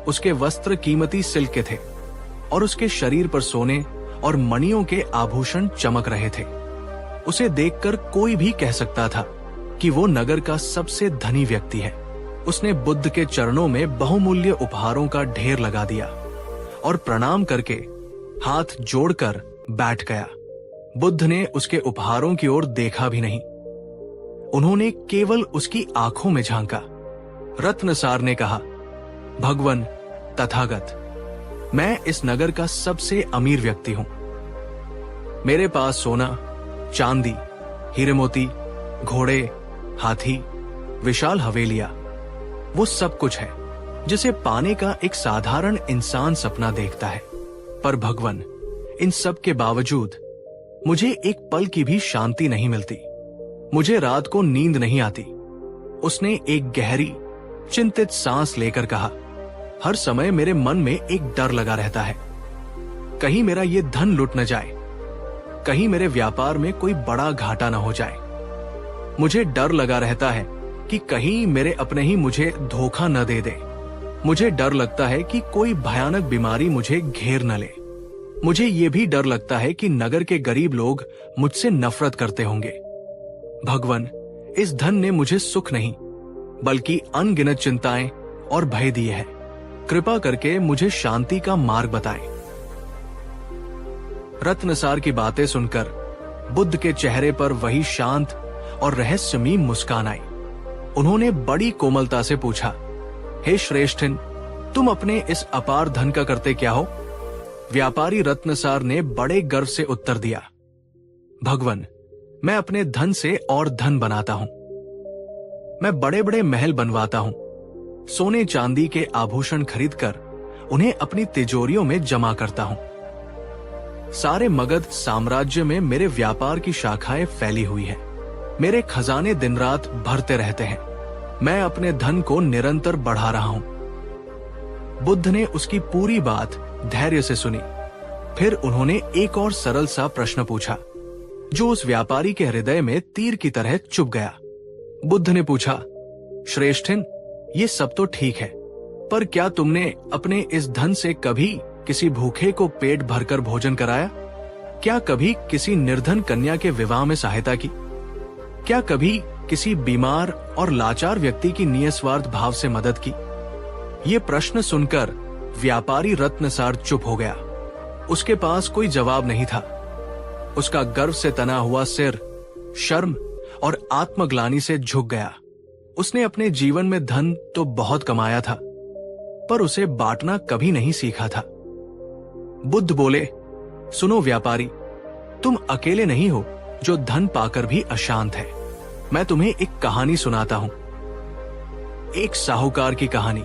उसके वस्त्र कीमती सिल्क के थे और उसके शरीर पर सोने और मणियों के आभूषण चमक रहे थे। उसे देखकर कोई भी कह सकता था कि वो नगर का सबसे धनी व्यक्ति है। उसने बुद्ध के चरणों में बहुमूल्य उपहारों का ढेर लगा दिया और प्रणाम करके हाथ जोड़कर बैठ गया। बुद्ध ने उसके उपहारों की ओर देखा भी नहीं, उन्होंने केवल उसकी आंखों में झांका। रत्नसार ने कहा, भगवान तथागत, मैं इस नगर का सबसे अमीर व्यक्ति हूं। मेरे पास सोना, चांदी, हीरे मोती, घोड़े, हाथी, विशाल हवेलियां, वो सब कुछ है जिसे पाने का एक साधारण इंसान सपना देखता है। पर भगवन, इन सब के बावजूद मुझे एक पल की भी शांति नहीं मिलती। मुझे रात को नींद नहीं आती। उसने एक गहरी, चिंतित सांस लेकर कहा, हर समय मेरे मन में एक डर लगा रहता है। कहीं मेरा ये धन लुट न जाए, कहीं मेरे व्यापार में कोई बड़ा घाटा न हो जाए। मुझे डर लगा रहता है कि कहीं मेरे अपने ही मुझे धोखा न दे दे। मुझे डर लगता है कि कोई भयानक बीमारी मुझे घेर न ले। मुझे ये भी डर लगता है कि नगर के गरीब लोग मुझसे नफरत करते होंगे। भगवन, इस धन ने मुझे सुख नहीं बल्कि अनगिनत चिंताएं और भय दिए हैं। कृपा करके मुझे शांति का मार्ग बताएं। रत्नसार की बातें सुनकर बुद्ध के चेहरे पर वही शांत और रहस्यमयी मुस्कान आई। उन्होंने बड़ी कोमलता से पूछा, हे श्रेष्ठन, तुम अपने इस अपार धन का करते क्या हो? व्यापारी रत्नसार ने बड़े गर्व से उत्तर दिया, भगवन, मैं अपने धन से और धन बनाता हूं। मैं बड़े बड़े महल बनवाता हूं। सोने चांदी के आभूषण खरीदकर उन्हें अपनी तिजोरियों में जमा करता हूं। सारे मगध साम्राज्य में मेरे व्यापार की शाखाएं फैली हुई हैं। मेरे खजाने दिन रात भरते रहते हैं। मैं अपने धन को निरंतर बढ़ा रहा हूं। बुद्ध ने उसकी पूरी बात धैर्य से सुनी। फिर उन्होंने एक और सरल सा प्रश्न पूछा, जो उस व्यापारी के हृदय में तीर की तरह चुभ गया। बुद्ध ने पूछा, श्रेष्ठन, ये सब तो ठीक है, पर क्या तुमने अपने इस धन से कभी किसी भूखे को पेट भरकर भोजन कराया? क्या कभी किसी निर्धन कन्या के विवाह में सहायता की? क्या कभी किसी बीमार और लाचार व्यक्ति की निस्वार्थ भाव से मदद की? ये प्रश्न सुनकर व्यापारी रत्नसार चुप हो गया। उसके पास कोई जवाब नहीं था। उसका गर्व से तना हुआ सिर शर्म और आत्मग्लानि से झुक गया। उसने अपने जीवन में धन तो बहुत कमाया था, पर उसे बांटना कभी नहीं सीखा था। बुद्ध बोले, सुनो व्यापारी, तुम अकेले नहीं हो जो धन पाकर भी अशांत है। मैं तुम्हें एक कहानी सुनाता हूं। एक साहूकार की कहानी।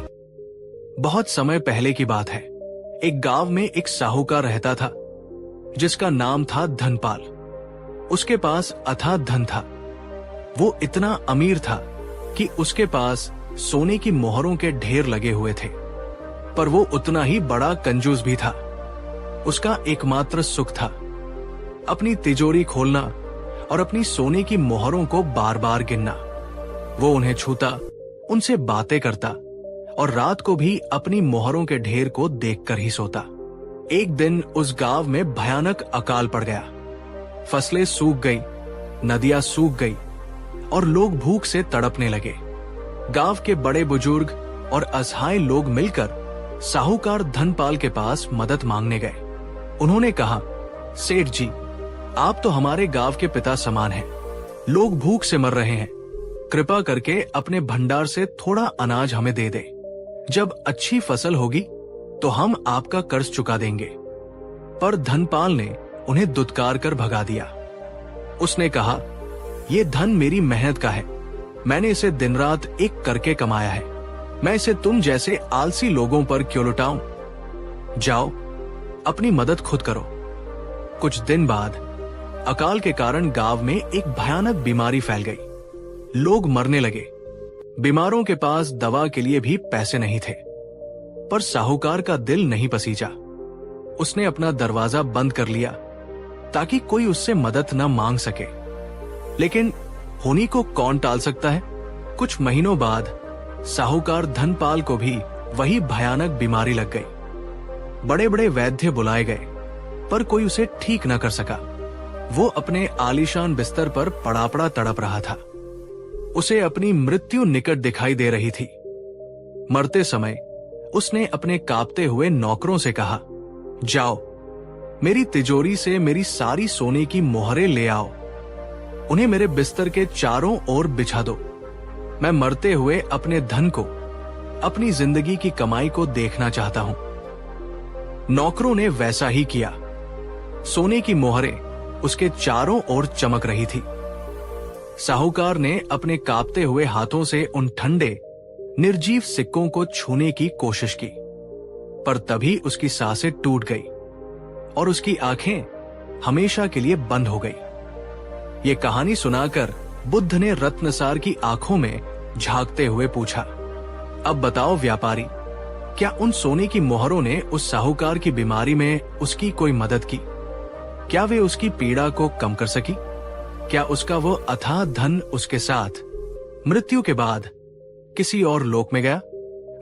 बहुत समय पहले की बात है। एक गांव में एक साहूकार रहता था जिसका नाम था धनपाल। उसके पास अथाह धन था। वो इतना अमीर था कि उसके पास सोने की मोहरों के ढेर लगे हुए थे, पर वो उतना ही बड़ा कंजूस भी था। उसका एकमात्र सुख था अपनी तिजोरी खोलना और अपनी सोने की मोहरों को बार बार गिनना। वो उन्हें छूता, उनसे बातें करता और रात को भी अपनी मोहरों के ढेर को देखकर ही सोता। एक दिन उस गांव में भयानक अकाल पड़ गया। फसलें सूख गई, नदियां सूख गई और लोग भूख से तड़पने लगे। गांव के बड़े बुजुर्ग और असहाय लोग मिलकर साहूकार धनपाल के पास मदद मांगने गए। उन्होंने कहा, सेठ जी, आप तो हमारे गांव के पिता समान हैं। लोग भूख से मर रहे हैं। कृपा करके अपने भंडार से थोड़ा अनाज हमें दे दे। जब अच्छी फसल होगी तो हम आपका कर्ज चुका देंगे। पर धनपाल ने उन्हें दुत्कार कर भगा दिया। उसने कहा, ये धन मेरी मेहनत का है। मैंने इसे दिन रात एक करके कमाया है। मैं इसे तुम जैसे आलसी लोगों पर क्यों लुटाऊं? जाओ, अपनी मदद खुद करो। कुछ दिन बाद अकाल के कारण गांव में एक भयानक बीमारी फैल गई। लोग मरने लगे। बीमारों के पास दवा के लिए भी पैसे नहीं थे। पर साहूकार का दिल नहीं पसीजा। उसने अपना दरवाजा बंद कर लिया ताकि कोई उससे मदद न मांग सके। लेकिन होनी को कौन टाल सकता है? कुछ महीनों बाद साहूकार धनपाल को भी वही भयानक बीमारी लग गई। बड़े बड़े वैद्य बुलाए गए, पर कोई उसे ठीक न कर सका। वो अपने आलीशान बिस्तर पर पड़ा पड़ा तड़प रहा था। उसे अपनी मृत्यु निकट दिखाई दे रही थी। मरते समय उसने अपने कांपते हुए नौकरों से कहा, जाओ, मेरी तिजोरी से मेरी सारी सोने की मोहरें ले आओ। उन्हें मेरे बिस्तर के चारों ओर बिछा दो। मैं मरते हुए अपने धन को, अपनी जिंदगी की कमाई को देखना चाहता हूं। नौकरों ने वैसा ही किया। सोने की मोहरें उसके चारों ओर चमक रही थी। साहूकार ने अपने कांपते हुए हाथों से उन ठंडे निर्जीव सिक्कों को छूने की कोशिश की, पर तभी उसकी सांसें टूट गई और उसकी आंखें हमेशा के लिए बंद हो गई। ये कहानी सुनाकर बुद्ध ने रत्नसार की आंखों में झांकते हुए पूछा, अब बताओ व्यापारी, क्या उन सोने की मोहरों ने उस साहूकार की बीमारी में उसकी कोई मदद की? क्या वे उसकी पीड़ा को कम कर सकी? क्या उसका वो अथाह धन उसके साथ मृत्यु के बाद किसी और लोक में गया?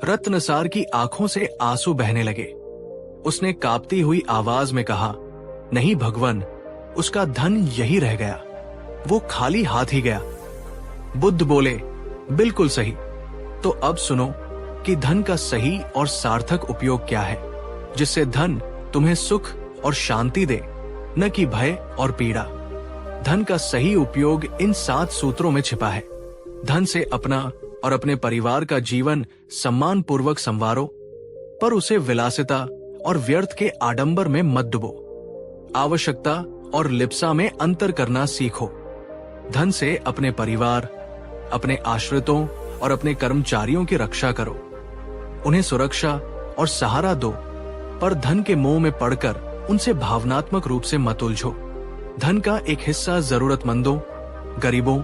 रत्नसार की आंखों से आंसू बहने लगे। उसने कांपती हुई आवाज में कहा, नहीं भगवान, उसका धन यही रह गया, वो खाली हाथ ही गया। बुद्ध बोले, बिल्कुल सही। तो अब सुनो कि धन का सही और सार्थक उपयोग क्या है, जिससे धन तुम्हें सुख और शांति दे, न कि भय और पीड़ा। धन का सही उपयोग इन 7 सूत्रों में छिपा है। धन से अपना और अपने परिवार का जीवन सम्मान पूर्वक संवारो, पर उसे विलासिता और व्यर्थ के आडंबर में मत डुबो। आवश्यकता और लिप्सा में अंतर करना सीखो। धन से अपने परिवार, अपने आश्रितों और अपने कर्मचारियों की रक्षा करो। उन्हें सुरक्षा और सहारा दो, पर धन के मोह में पड़कर उनसे भावनात्मक रूप से मत उलझो। धन का एक हिस्सा जरूरतमंदों, गरीबों,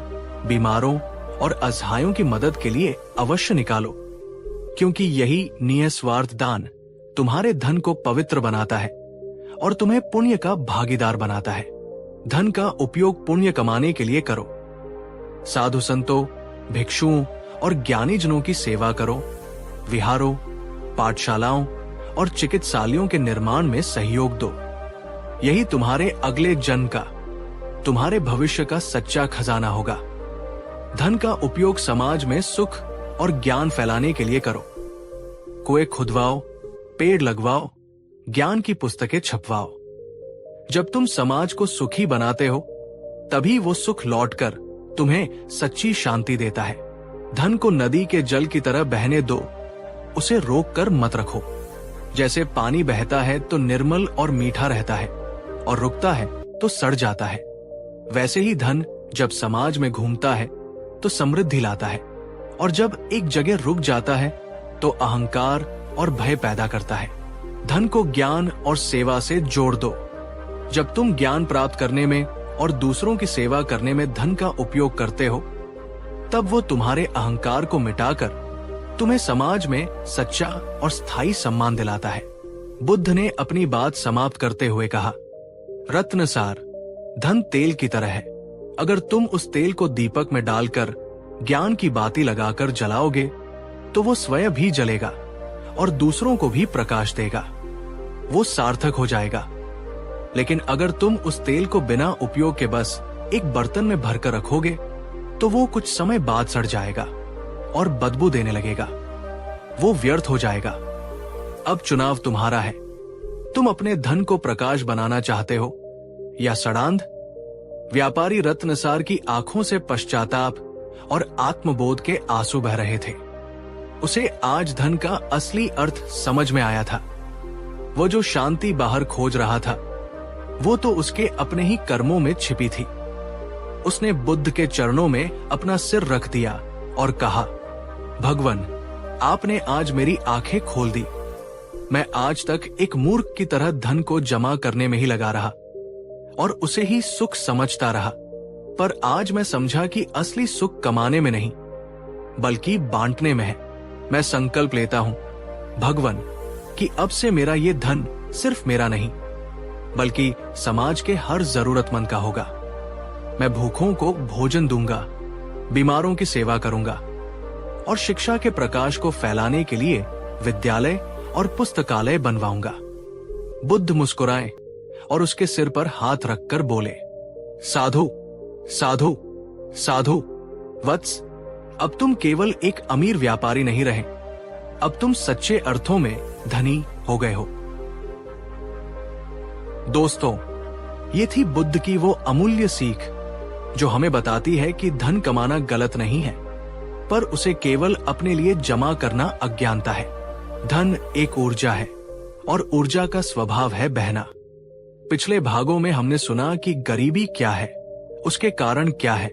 बीमारों और असहायों की मदद के लिए अवश्य निकालो, क्योंकि यही निस्वार्थ दान तुम्हारे धन को पवित्र बनाता है और तुम्हें पुण्य का भागीदार बनाता है। धन का उपयोग पुण्य कमाने के लिए करो। साधु संतों, भिक्षुओं और ज्ञानी जनों की सेवा करो। विहारों, पाठशालाओं और चिकित्सालयों के निर्माण में सहयोग दो। यही तुम्हारे अगले जन्म का, तुम्हारे भविष्य का सच्चा खजाना होगा। धन का उपयोग समाज में सुख और ज्ञान फैलाने के लिए करो। कुएं खुदवाओ, पेड़ लगवाओ, ज्ञान की पुस्तकें छपवाओ। जब तुम समाज को सुखी बनाते हो, तभी वो सुख लौटकर तुम्हें सच्ची शांति देता है। धन को नदी के जल की तरह बहने दो, उसे रोक कर मत रखो। जैसे पानी बहता है तो निर्मल और मीठा रहता है, और रुकता है तो सड़ जाता है, वैसे ही धन जब समाज में घूमता है तो समृद्धि लाता है, और जब एक जगह रुक जाता है तो अहंकार और भय पैदा करता है। धन को ज्ञान और सेवा से जोड़ दो। जब तुम ज्ञान प्राप्त करने में और दूसरों की सेवा करने में धन का उपयोग करते हो, तब वो तुम्हारे अहंकार को मिटाकर तुम्हें समाज में सच्चा और स्थायी सम्मान दिलाता है। बुद्ध ने अपनी बात समाप्त करते हुए कहा, रत्नसार, धन तेल की तरह है। अगर तुम उस तेल को दीपक में डालकर ज्ञान की बाती लगाकर जलाओगे, तो वो स्वयं भी जलेगा और दूसरों को भी प्रकाश देगा। वो सार्थक हो जाएगा। लेकिन अगर तुम उस तेल को बिना उपयोग के बस एक बर्तन में भरकर रखोगे, तो वो कुछ समय बाद सड़ जाएगा और बदबू देने लगेगा। वो व्यर्थ हो जाएगा। अब चुनाव तुम्हारा है। तुम अपने धन को प्रकाश बनाना चाहते हो या सड़ांध? व्यापारी रत्नसार की आंखों से पश्चाताप और आत्मबोध के आंसू बह रहे थे। उसे आज धन का असली अर्थ समझ में आया था। वो जो शांति बाहर खोज रहा था, वो तो उसके अपने ही कर्मों में छिपी थी। उसने बुद्ध के चरणों में अपना सिर रख दिया और कहा, भगवान, आपने आज मेरी आंखें खोल दी। मैं आज तक एक मूर्ख की तरह धन को जमा करने में ही लगा रहा और उसे ही सुख समझता रहा, पर आज मैं समझा कि असली सुख कमाने में नहीं, बल्कि बांटने में है। मैं संकल्प लेता हूं, भगवान, कि अब से मेरा ये धन सिर्फ मेरा नहीं, बल्कि समाज के हर जरूरतमंद का होगा। मैं भूखों को भोजन दूंगा, बीमारों की सेवा करूंगा और शिक्षा के प्रकाश को फैलाने के लिए विद्यालय और पुस्तकालय बनवाऊंगा। बुद्ध मुस्कुराए और उसके सिर पर हाथ रखकर बोले, साधु, साधु, साधु। वत्स, अब तुम केवल एक अमीर व्यापारी नहीं रहे, अब तुम सच्चे अर्थों में धनी हो गए हो। दोस्तों, ये थी बुद्ध की वो अमूल्य सीख जो हमें बताती है कि धन कमाना गलत नहीं है, पर उसे केवल अपने लिए जमा करना अज्ञानता है। धन एक ऊर्जा है और ऊर्जा का स्वभाव है बहना। पिछले भागों में हमने सुना कि गरीबी क्या है, उसके कारण क्या है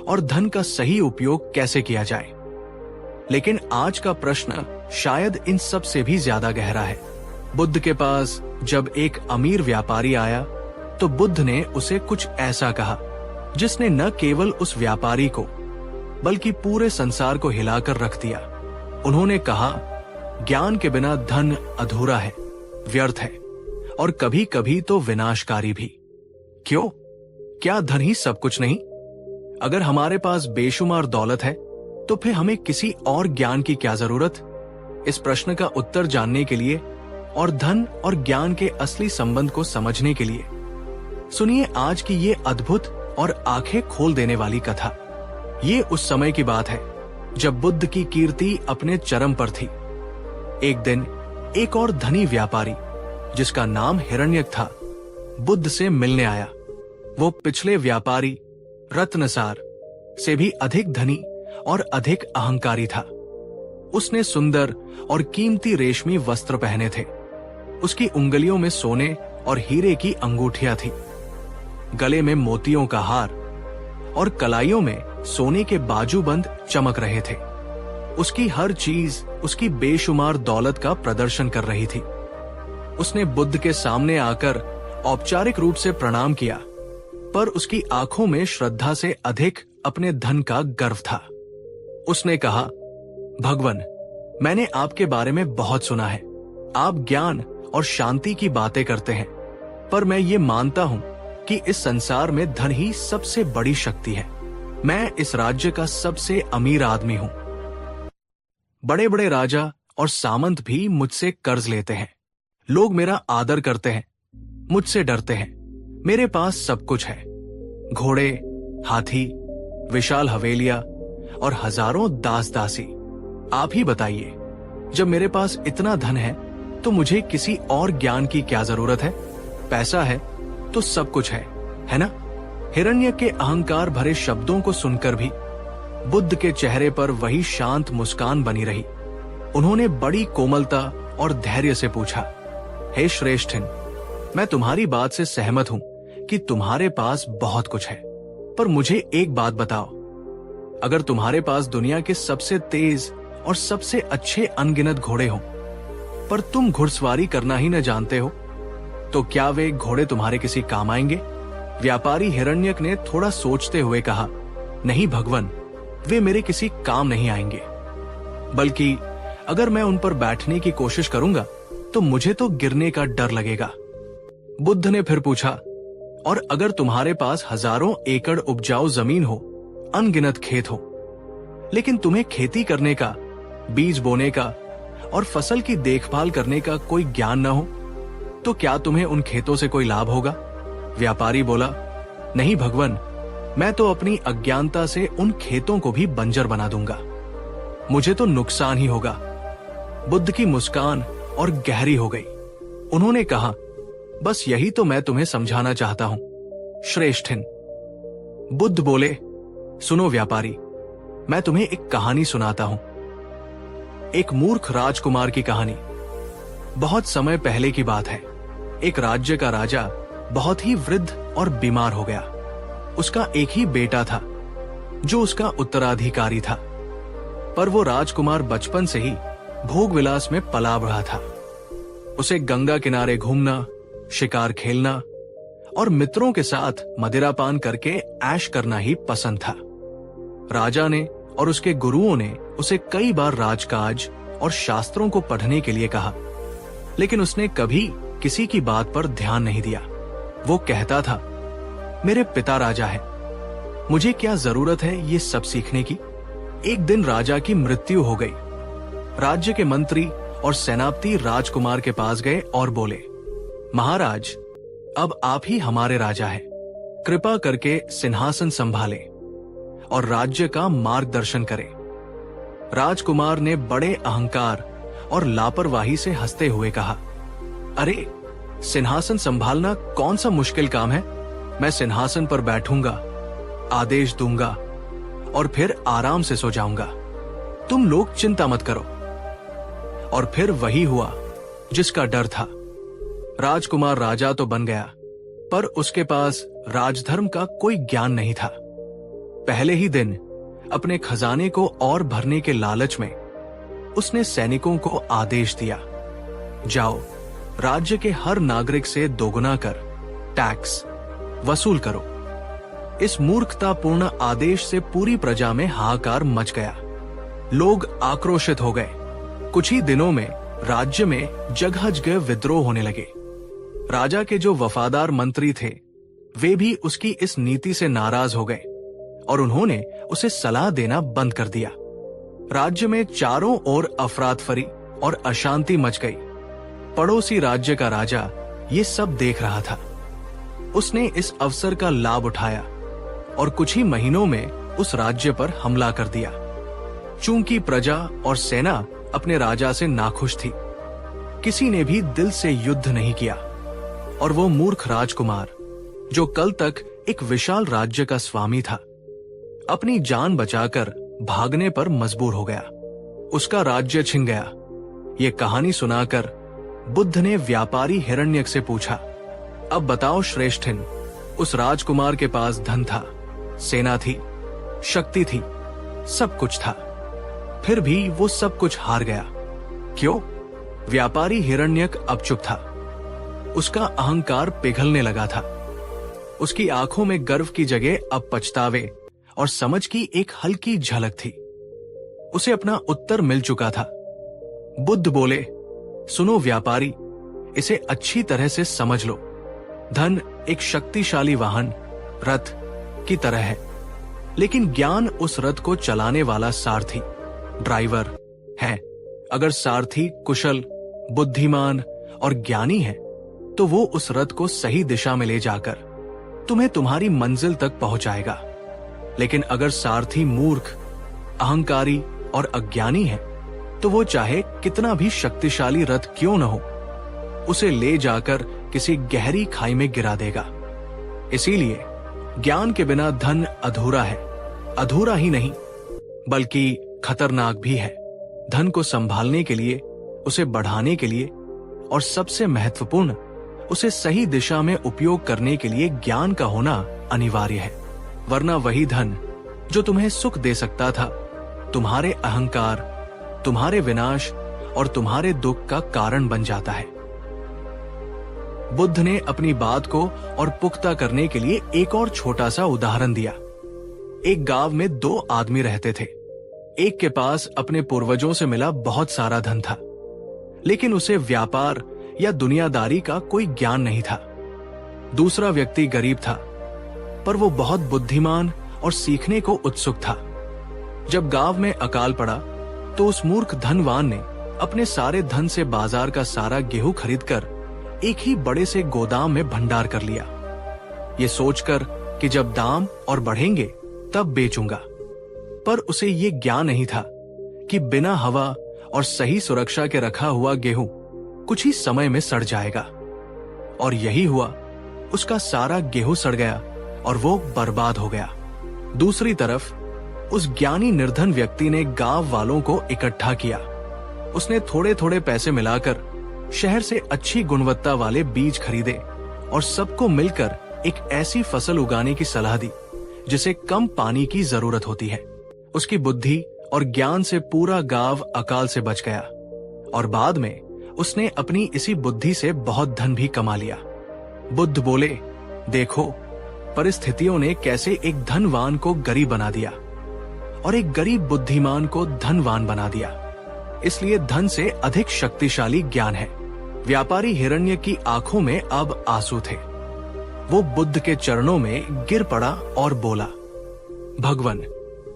और धन का सही उपयोग कैसे किया जाए। लेकिन आज का प्रश्न शायद इन सब से भी ज्यादा गहरा है। बुद्ध के पास जब एक अमीर व्यापारी आया तो बुद्ध ने उसे कुछ ऐसा कहा जिसने न केवल उस व्यापारी को बल्कि पूरे संसार को हिलाकर रख दिया। उन्होंने कहा, ज्ञान के बिना धन अधूरा है, व्यर्थ है और कभी कभी तो विनाशकारी भी। क्यों? क्या धन ही सब कुछ नहीं? अगर हमारे पास बेशुमार दौलत है तो फिर हमें किसी और ज्ञान की क्या जरूरत? इस प्रश्न का उत्तर जानने के लिए और धन और ज्ञान के असली संबंध को समझने के लिए सुनिए आज की ये अद्भुत और आंखें खोल देने वाली कथा। ये उस समय की बात है जब बुद्ध की कीर्ति अपने चरम पर थी। एक दिन एक और धनी व्यापारी जिसका नाम हिरण्यक था, बुद्ध से मिलने आया। वो पिछले व्यापारी रत्नसार से भी अधिक धनी और अधिक अहंकारी था। उसने सुंदर और कीमती रेशमी वस्त्र पहने थे। उसकी उंगलियों में सोने और हीरे की अंगूठियां थी, गले में मोतियों का हार और कलाइयों में सोने के बाजूबंद चमक रहे थे। उसकी हर चीज उसकी बेशुमार दौलत का प्रदर्शन कर रही थी। उसने बुद्ध के सामने आकर औपचारिक रूप से प्रणाम किया, पर उसकी आंखों में श्रद्धा से अधिक अपने धन का गर्व था। उसने कहा, भगवन, मैंने आपके बारे में बहुत सुना है। आप ज्ञान और शांति की बातें करते हैं, पर मैं ये मानता हूं कि इस संसार में धन ही सबसे बड़ी शक्ति है। मैं इस राज्य का सबसे अमीर आदमी हूं। बड़े बड़े राजा और सामंत भी मुझसे कर्ज लेते हैं। लोग मेरा आदर करते हैं, मुझसे डरते हैं। मेरे पास सब कुछ है, घोड़े, हाथी, विशाल हवेलियां और हजारों दास दासी। आप ही बताइए, जब मेरे पास इतना धन है तो मुझे किसी और ज्ञान की क्या जरूरत है? पैसा है तो सब कुछ है ना? हिरण्यक के अहंकार भरे शब्दों को सुनकर भी बुद्ध के चेहरे पर वही शांत मुस्कान बनी रही। उन्होंने बड़ी कोमलता और धैर्य से पूछा, हे श्रेष्ठिन, मैं तुम्हारी बात से सहमत हूं कि तुम्हारे पास बहुत कुछ है, पर मुझे एक बात बताओ। अगर तुम्हारे पास दुनिया के सबसे तेज और सबसे अच्छे अनगिनत घोड़े हो, पर तुम घुड़सवारी करना ही न जानते हो, तो क्या वे घोड़े तुम्हारे किसी काम आएंगे? व्यापारी हिरण्यक ने थोड़ा सोचते हुए कहा, नहीं भगवन, वे मेरे किसी काम नहीं आएंगे। बल्कि अगर मैं उन पर बैठने की कोशिश करूंगा तो मुझे तो गिरने का डर लगेगा। बुद्ध ने फिर पूछा, और अगर तुम्हारे पास हजारों एकड़ उपजाऊ जमीन हो, अनगिनत खेत हो, लेकिन तुम्हें खेती करने का, बीज बोने का और फसल की देखभाल करने का कोई ज्ञान न हो, तो क्या तुम्हें उन खेतों से कोई लाभ होगा? व्यापारी बोला, नहीं भगवन, मैं तो अपनी अज्ञानता से उन खेतों को भी बंजर बना दूंगा। मुझे तो नुकसान ही होगा। बुद्ध की मुस्कान और गहरी हो गई। उन्होंने कहा, बस यही तो मैं तुम्हें समझाना चाहता हूं, श्रेष्ठिन। बुद्ध बोले, सुनो व्यापारी, मैं तुम्हें एक कहानी सुनाता हूं। एक मूर्ख राजकुमार की कहानी। बहुत समय पहले की बात है। एक राज्य का राजा बहुत ही वृद्ध और बीमार हो गया। उसका एक ही बेटा था जो उसका उत्तराधिकारी था, पर वो राजकुमार बचपन से ही भोग विलास में पला बढ़ा था। उसे गंगा किनारे घूमना, शिकार खेलना और मित्रों के साथ मदिरापान करके ऐश करना ही पसंद था। राजा ने और उसके गुरुओं ने उसे कई बार राजकाज और शास्त्रों को पढ़ने के लिए कहा, लेकिन उसने कभी किसी की बात पर ध्यान नहीं दिया। वो कहता था, मेरे पिता राजा हैं, मुझे क्या जरूरत है ये सब सीखने की? एक दिन राजा की मृत्यु हो गई। राज्य के मंत्री और सेनापति राजकुमार के पास गए और बोले, महाराज, अब आप ही हमारे राजा हैं। कृपा करके सिंहासन संभालें और राज्य का मार्गदर्शन करें। राजकुमार ने बड़े अहंकार और लापरवाही से हंसते हुए कहा, अरे, सिंहासन संभालना कौन सा मुश्किल काम है? मैं सिंहासन पर बैठूंगा, आदेश दूंगा और फिर आराम से सो जाऊंगा। तुम लोग चिंता मत करो। और फिर वही हुआ जिसका डर था। राजकुमार राजा तो बन गया, पर उसके पास राजधर्म का कोई ज्ञान नहीं था। पहले ही दिन अपने खजाने को और भरने के लालच में उसने सैनिकों को आदेश दिया, जाओ राज्य के हर नागरिक से दोगुना कर टैक्स वसूल करो। इस मूर्खतापूर्ण आदेश से पूरी प्रजा में हाहाकार मच गया। लोग आक्रोशित हो गए। कुछ ही दिनों में राज्य में जगह जगह विद्रोह होने लगे। राजा के जो वफादार मंत्री थे वे भी उसकी इस नीति से नाराज हो गए और उन्होंने उसे सलाह देना बंद कर दिया। राज्य में चारों ओर अफरातफरी और अशांति मच गई। पड़ोसी राज्य का राजा ये सब देख रहा था। उसने इस अवसर का लाभ उठाया और कुछ ही महीनों में उस राज्य पर हमला कर दिया। चूंकि प्रजा और सेना अपने राजा से नाखुश थी, किसी ने भी दिल से युद्ध नहीं किया और वो मूर्ख राजकुमार, जो कल तक एक विशाल राज्य का स्वामी था, अपनी जान बचाकर भागने पर मजबूर हो गया। उसका राज्य छिन गया। ये कहानी सुनाकर बुद्ध ने व्यापारी हिरण्यक से पूछा, अब बताओ श्रेष्ठिन, उस राजकुमार के पास धन था, सेना थी, शक्ति थी, सब कुछ था, फिर भी वो सब कुछ हार गया। क्यों? व्यापारी हिरण्यक अब चुप था। उसका अहंकार पिघलने लगा था। उसकी आंखों में गर्व की जगह अब पछतावे और समझ की एक हल्की झलक थी। उसे अपना उत्तर मिल चुका था। बुद्ध बोले, सुनो व्यापारी, इसे अच्छी तरह से समझ लो। धन एक शक्तिशाली वाहन, रथ की तरह है, लेकिन ज्ञान उस रथ को चलाने वाला सारथी, ड्राइवर है। अगर सारथी कुशल, बुद्धिमान और ज्ञानी है तो वो उस रथ को सही दिशा में ले जाकर तुम्हें तुम्हारी मंजिल तक पहुंचाएगा। लेकिन अगर सारथी मूर्ख, अहंकारी और अज्ञानी है तो वो चाहे कितना भी शक्तिशाली रथ क्यों न हो, उसे ले जाकर किसी गहरी खाई में गिरा देगा। इसीलिए ज्ञान के बिना धन अधूरा है। अधूरा ही नहीं बल्कि खतरनाक भी है। धन को संभालने के लिए, उसे बढ़ाने के लिए और सबसे महत्वपूर्ण, उसे सही दिशा में उपयोग करने के लिए ज्ञान का होना अनिवार्य है। वरना वही धन जो तुम्हें सुख दे सकता था, तुम्हारे अहंकार, तुम्हारे विनाश और तुम्हारे दुख का कारण बन जाता है। बुद्ध ने अपनी बात को और पुख्ता करने के लिए एक और छोटा सा उदाहरण दिया। एक गांव में दो आदमी रहते थे। एक के पास अपने पूर्वजों से मिला बहुत सारा धन था, लेकिन उसे व्यापार या दुनियादारी का कोई ज्ञान नहीं था। दूसरा व्यक्ति गरीब था, पर वो बहुत बुद्धिमान और सीखने को उत्सुक था। जब गांव में अकाल पड़ा तो उस मूर्ख धनवान ने अपने सारे धन से बाजार का सारा गेहूं खरीदकर एक ही बड़े से गोदाम में भंडार कर लिया, ये सोचकर कि जब दाम और बढ़ेंगे तब बेचूंगा। पर उसे ये ज्ञान नहीं था कि बिना हवा और सही सुरक्षा के रखा हुआ गेहूं कुछ ही समय में सड़ जाएगा। और यही हुआ, उसका सारा गेहूं सड़ गया और वो बर्बाद हो गया। दूसरी तरफ उस ज्ञानी निर्धन व्यक्ति ने गांव वालों को इकट्ठा किया। उसने थोड़े थोड़े पैसे मिलाकर शहर से अच्छी गुणवत्ता वाले बीज खरीदे और सबको मिलकर एक ऐसी फसल उगाने की सलाह दी जिसे कम पानी की जरूरत होती है। उसकी बुद्धि और ज्ञान से पूरा गांव अकाल से बच गया और बाद में उसने अपनी इसी बुद्धि से बहुत धन भी कमा लिया। बुद्ध बोले, देखो परिस्थितियों ने कैसे एक धनवान को गरीब बना दिया और एक गरीब बुद्धिमान को धनवान बना दिया। इसलिए धन से अधिक शक्तिशाली ज्ञान है। व्यापारी हिरण्य की आंखों में अब आंसू थे। वो बुद्ध के चरणों में गिर पड़ा और बोला, भगवान,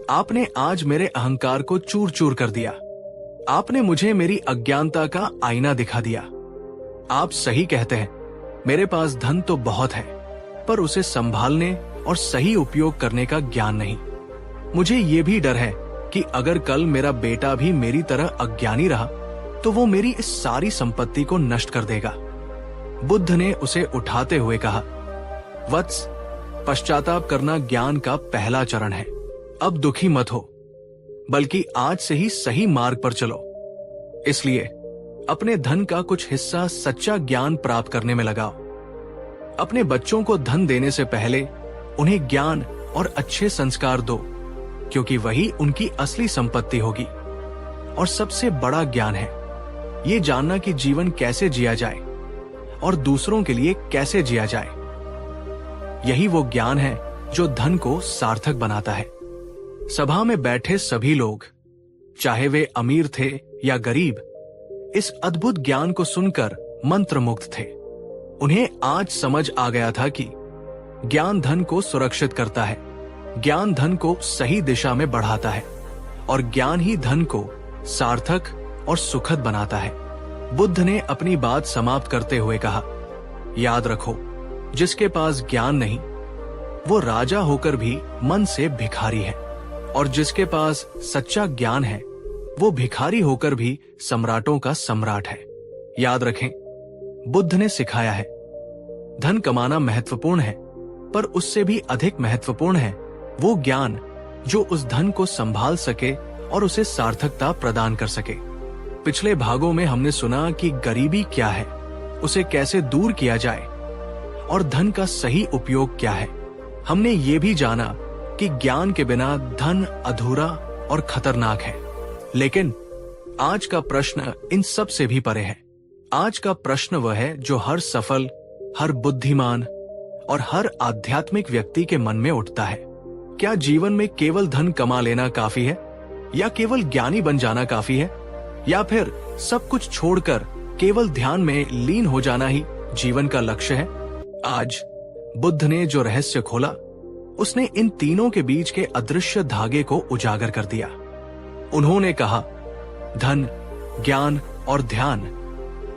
आपने आज मेरे अहंकार को चूर चूर कर दिया। आपने मुझे मेरी अज्ञानता का आईना दिखा दिया। आप सही कहते हैं, मेरे पास धन तो बहुत है, पर उसे संभालने और सही उपयोग करने का ज्ञान नहीं। मुझे ये भी डर है कि अगर कल मेरा बेटा भी मेरी तरह अज्ञानी रहा तो वो मेरी इस सारी संपत्ति को नष्ट कर देगा। बुद्ध ने उसे उठाते हुए कहा, वत्स, पश्चाताप करना ज्ञान का पहला चरण है। अब दुखी मत हो, बल्कि आज से ही सही मार्ग पर चलो। इसलिए अपने धन का कुछ हिस्सा सच्चा ज्ञान प्राप्त करने में लगाओ। अपने बच्चों को धन देने से पहले उन्हें ज्ञान और अच्छे संस्कार दो, क्योंकि वही उनकी असली संपत्ति होगी। और सबसे बड़ा ज्ञान है ये जानना कि जीवन कैसे जिया जाए और दूसरों के लिए कैसे जिया जाए। यही वो ज्ञान है जो धन को सार्थक बनाता है। सभा में बैठे सभी लोग, चाहे वे अमीर थे या गरीब, इस अद्भुत ज्ञान को सुनकर मंत्रमुग्ध थे। उन्हें आज समझ आ गया था कि ज्ञान धन को सुरक्षित करता है, ज्ञान धन को सही दिशा में बढ़ाता है और ज्ञान ही धन को सार्थक और सुखद बनाता है। बुद्ध ने अपनी बात समाप्त करते हुए कहा, याद रखो, जिसके पास ज्ञान नहीं वो राजा होकर भी मन से भिखारी है, और जिसके पास सच्चा ज्ञान है वो भिखारी होकर भी सम्राटों का सम्राट है। याद रखें, बुद्ध ने सिखाया है, धन कमाना महत्वपूर्ण है, पर उससे भी अधिक महत्वपूर्ण है वो ज्ञान जो उस धन को संभाल सके और उसे सार्थकता प्रदान कर सके। पिछले भागों में हमने सुना कि गरीबी क्या है, उसे कैसे दूर किया जाए और धन का सही उपयोग क्या है। हमने ये भी जाना कि ज्ञान के बिना धन अधूरा और खतरनाक है। लेकिन आज का प्रश्न इन सब से भी परे है। आज का प्रश्न वह है जो हर सफल, हर बुद्धिमान और हर आध्यात्मिक व्यक्ति के मन में उठता है। क्या जीवन में केवल धन कमा लेना काफी है, या केवल ज्ञानी बन जाना काफी है, या फिर सब कुछ छोड़कर केवल ध्यान में लीन हो जाना ही जीवन का लक्ष्य है? आज बुद्ध ने जो रहस्य खोला, उसने इन तीनों के बीच के अदृश्य धागे को उजागर कर दिया। उन्होंने कहा, धन, ज्ञान और ध्यान,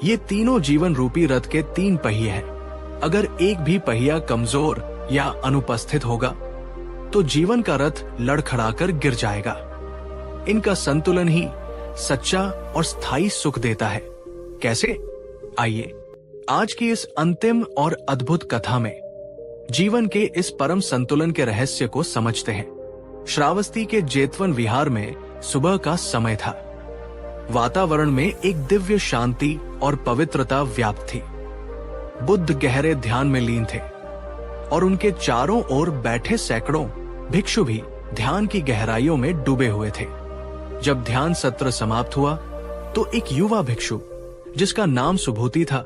ये तीनों जीवन रूपी रथ के 3 पहिए हैं। अगर एक भी पहिया कमजोर या अनुपस्थित होगा तो जीवन का रथ लड़खड़ाकर गिर जाएगा। इनका संतुलन ही सच्चा और स्थायी सुख देता है। कैसे? आइए आज की इस अंतिम और अद्भुत कथा में जीवन के इस परम संतुलन के रहस्य को समझते हैं। श्रावस्ती के जेतवन विहार में सुबह का समय था। वातावरण में एक दिव्य शांति और पवित्रता व्याप्त थी। बुद्ध गहरे ध्यान में लीन थे और उनके चारों ओर बैठे सैकड़ों भिक्षु भी ध्यान की गहराइयों में डूबे हुए थे। जब ध्यान सत्र समाप्त हुआ तो एक युवा भिक्षु, जिसका नाम सुभूति था,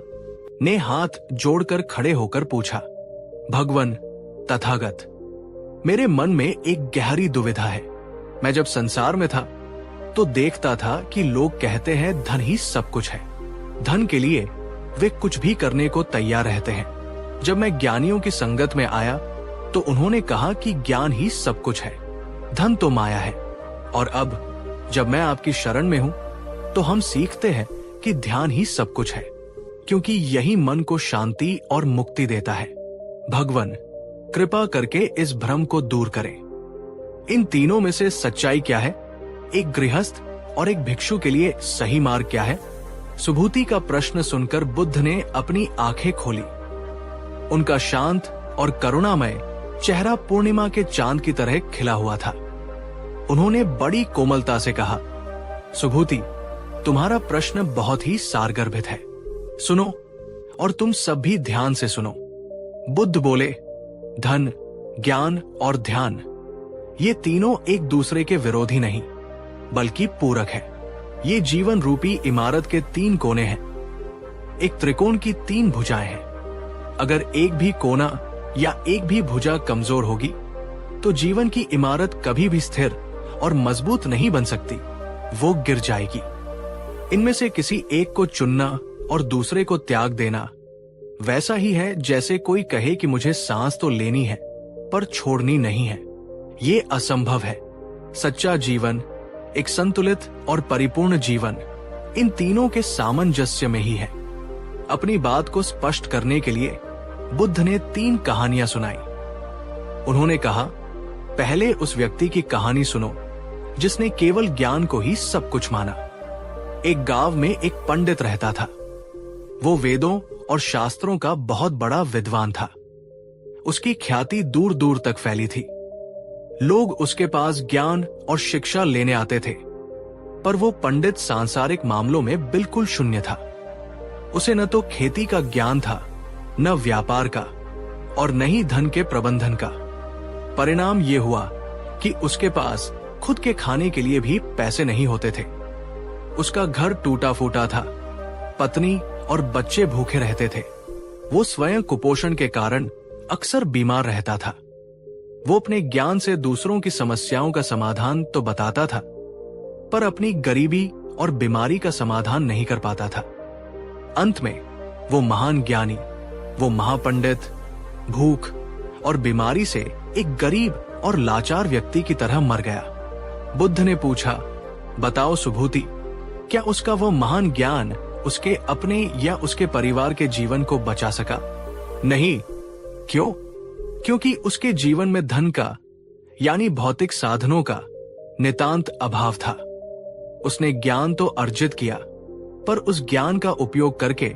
ने हाथ जोड़कर खड़े होकर पूछा, भगवन तथागत, मेरे मन में एक गहरी दुविधा है। मैं जब संसार में था तो देखता था कि लोग कहते हैं धन ही सब कुछ है। धन के लिए वे कुछ भी करने को तैयार रहते हैं। जब मैं ज्ञानियों की संगत में आया तो उन्होंने कहा कि ज्ञान ही सब कुछ है, धन तो माया है। और अब जब मैं आपकी शरण में हूं तो हम सीखते हैं कि ध्यान ही सब कुछ है, क्योंकि यही मन को शांति और मुक्ति देता है। भगवन कृपा करके इस भ्रम को दूर करें। इन तीनों में से सच्चाई क्या है? एक गृहस्थ और एक भिक्षु के लिए सही मार्ग क्या है? सुभूति का प्रश्न सुनकर बुद्ध ने अपनी आंखें खोली। उनका शांत और करुणामय चेहरा पूर्णिमा के चांद की तरह खिला हुआ था। उन्होंने बड़ी कोमलता से कहा, सुभूति, तुम्हारा प्रश्न बहुत ही सारगर्भित है। सुनो, और तुम सब भी ध्यान से सुनो। बुद्ध बोले, धन, ज्ञान और ध्यान, ये तीनों एक दूसरे के विरोधी नहीं बल्कि पूरक है। ये जीवन रूपी इमारत के 3 कोने हैं। एक त्रिकोण की 3 भुजाएं हैं। अगर एक भी कोना या एक भी भुजा कमजोर होगी तो जीवन की इमारत कभी भी स्थिर और मजबूत नहीं बन सकती, वो गिर जाएगी। इनमें से किसी एक को चुनना और दूसरे को त्याग देना वैसा ही है जैसे कोई कहे कि मुझे सांस तो लेनी है पर छोड़नी नहीं है। ये असंभव है। सच्चा जीवन, एक संतुलित और परिपूर्ण जीवन, इन तीनों के सामंजस्य में ही है। अपनी बात को स्पष्ट करने के लिए बुद्ध ने 3 कहानियां सुनाई। उन्होंने कहा, पहले उस व्यक्ति की कहानी सुनो जिसने केवल ज्ञान को ही सब कुछ माना। एक गांव में एक पंडित रहता था। वो वेदों और शास्त्रों का बहुत बड़ा विद्वान था। उसकी ख्याति दूर दूर तक फैली थी। लोग उसके पास ज्ञान और शिक्षा लेने आते थे। पर वो पंडित सांसारिक मामलों में बिल्कुल शून्य था। उसे न तो खेती का ज्ञान था, न व्यापार का, और न ही धन के प्रबंधन का। परिणाम ये हुआ कि उसके पास खुद के खाने के लिए भी पैसे नहीं होते थे। उसका घर टूटा फूटा था, पत्नी और बच्चे भूखे रहते थे। वो स्वयं कुपोषण के कारण अक्सर बीमार रहता था। वो अपने ज्ञान से दूसरों की समस्याओं का समाधान तो बताता था, पर अपनी गरीबी और बीमारी का समाधान नहीं कर पाता था। अंत में वो महान ज्ञानी, वो महापंडित, भूख और बीमारी से एक गरीब और लाचार व्यक्ति की तरह मर गया। बुद्ध ने पूछा, बताओ सुभूति, क्या उसका वो महान ज्ञान उसके अपने या उसके परिवार के जीवन को बचा सका? नहीं। क्यों? क्योंकि उसके जीवन में धन का यानी भौतिक साधनों का नितांत अभाव था। उसने ज्ञान तो अर्जित किया, पर उस ज्ञान का उपयोग करके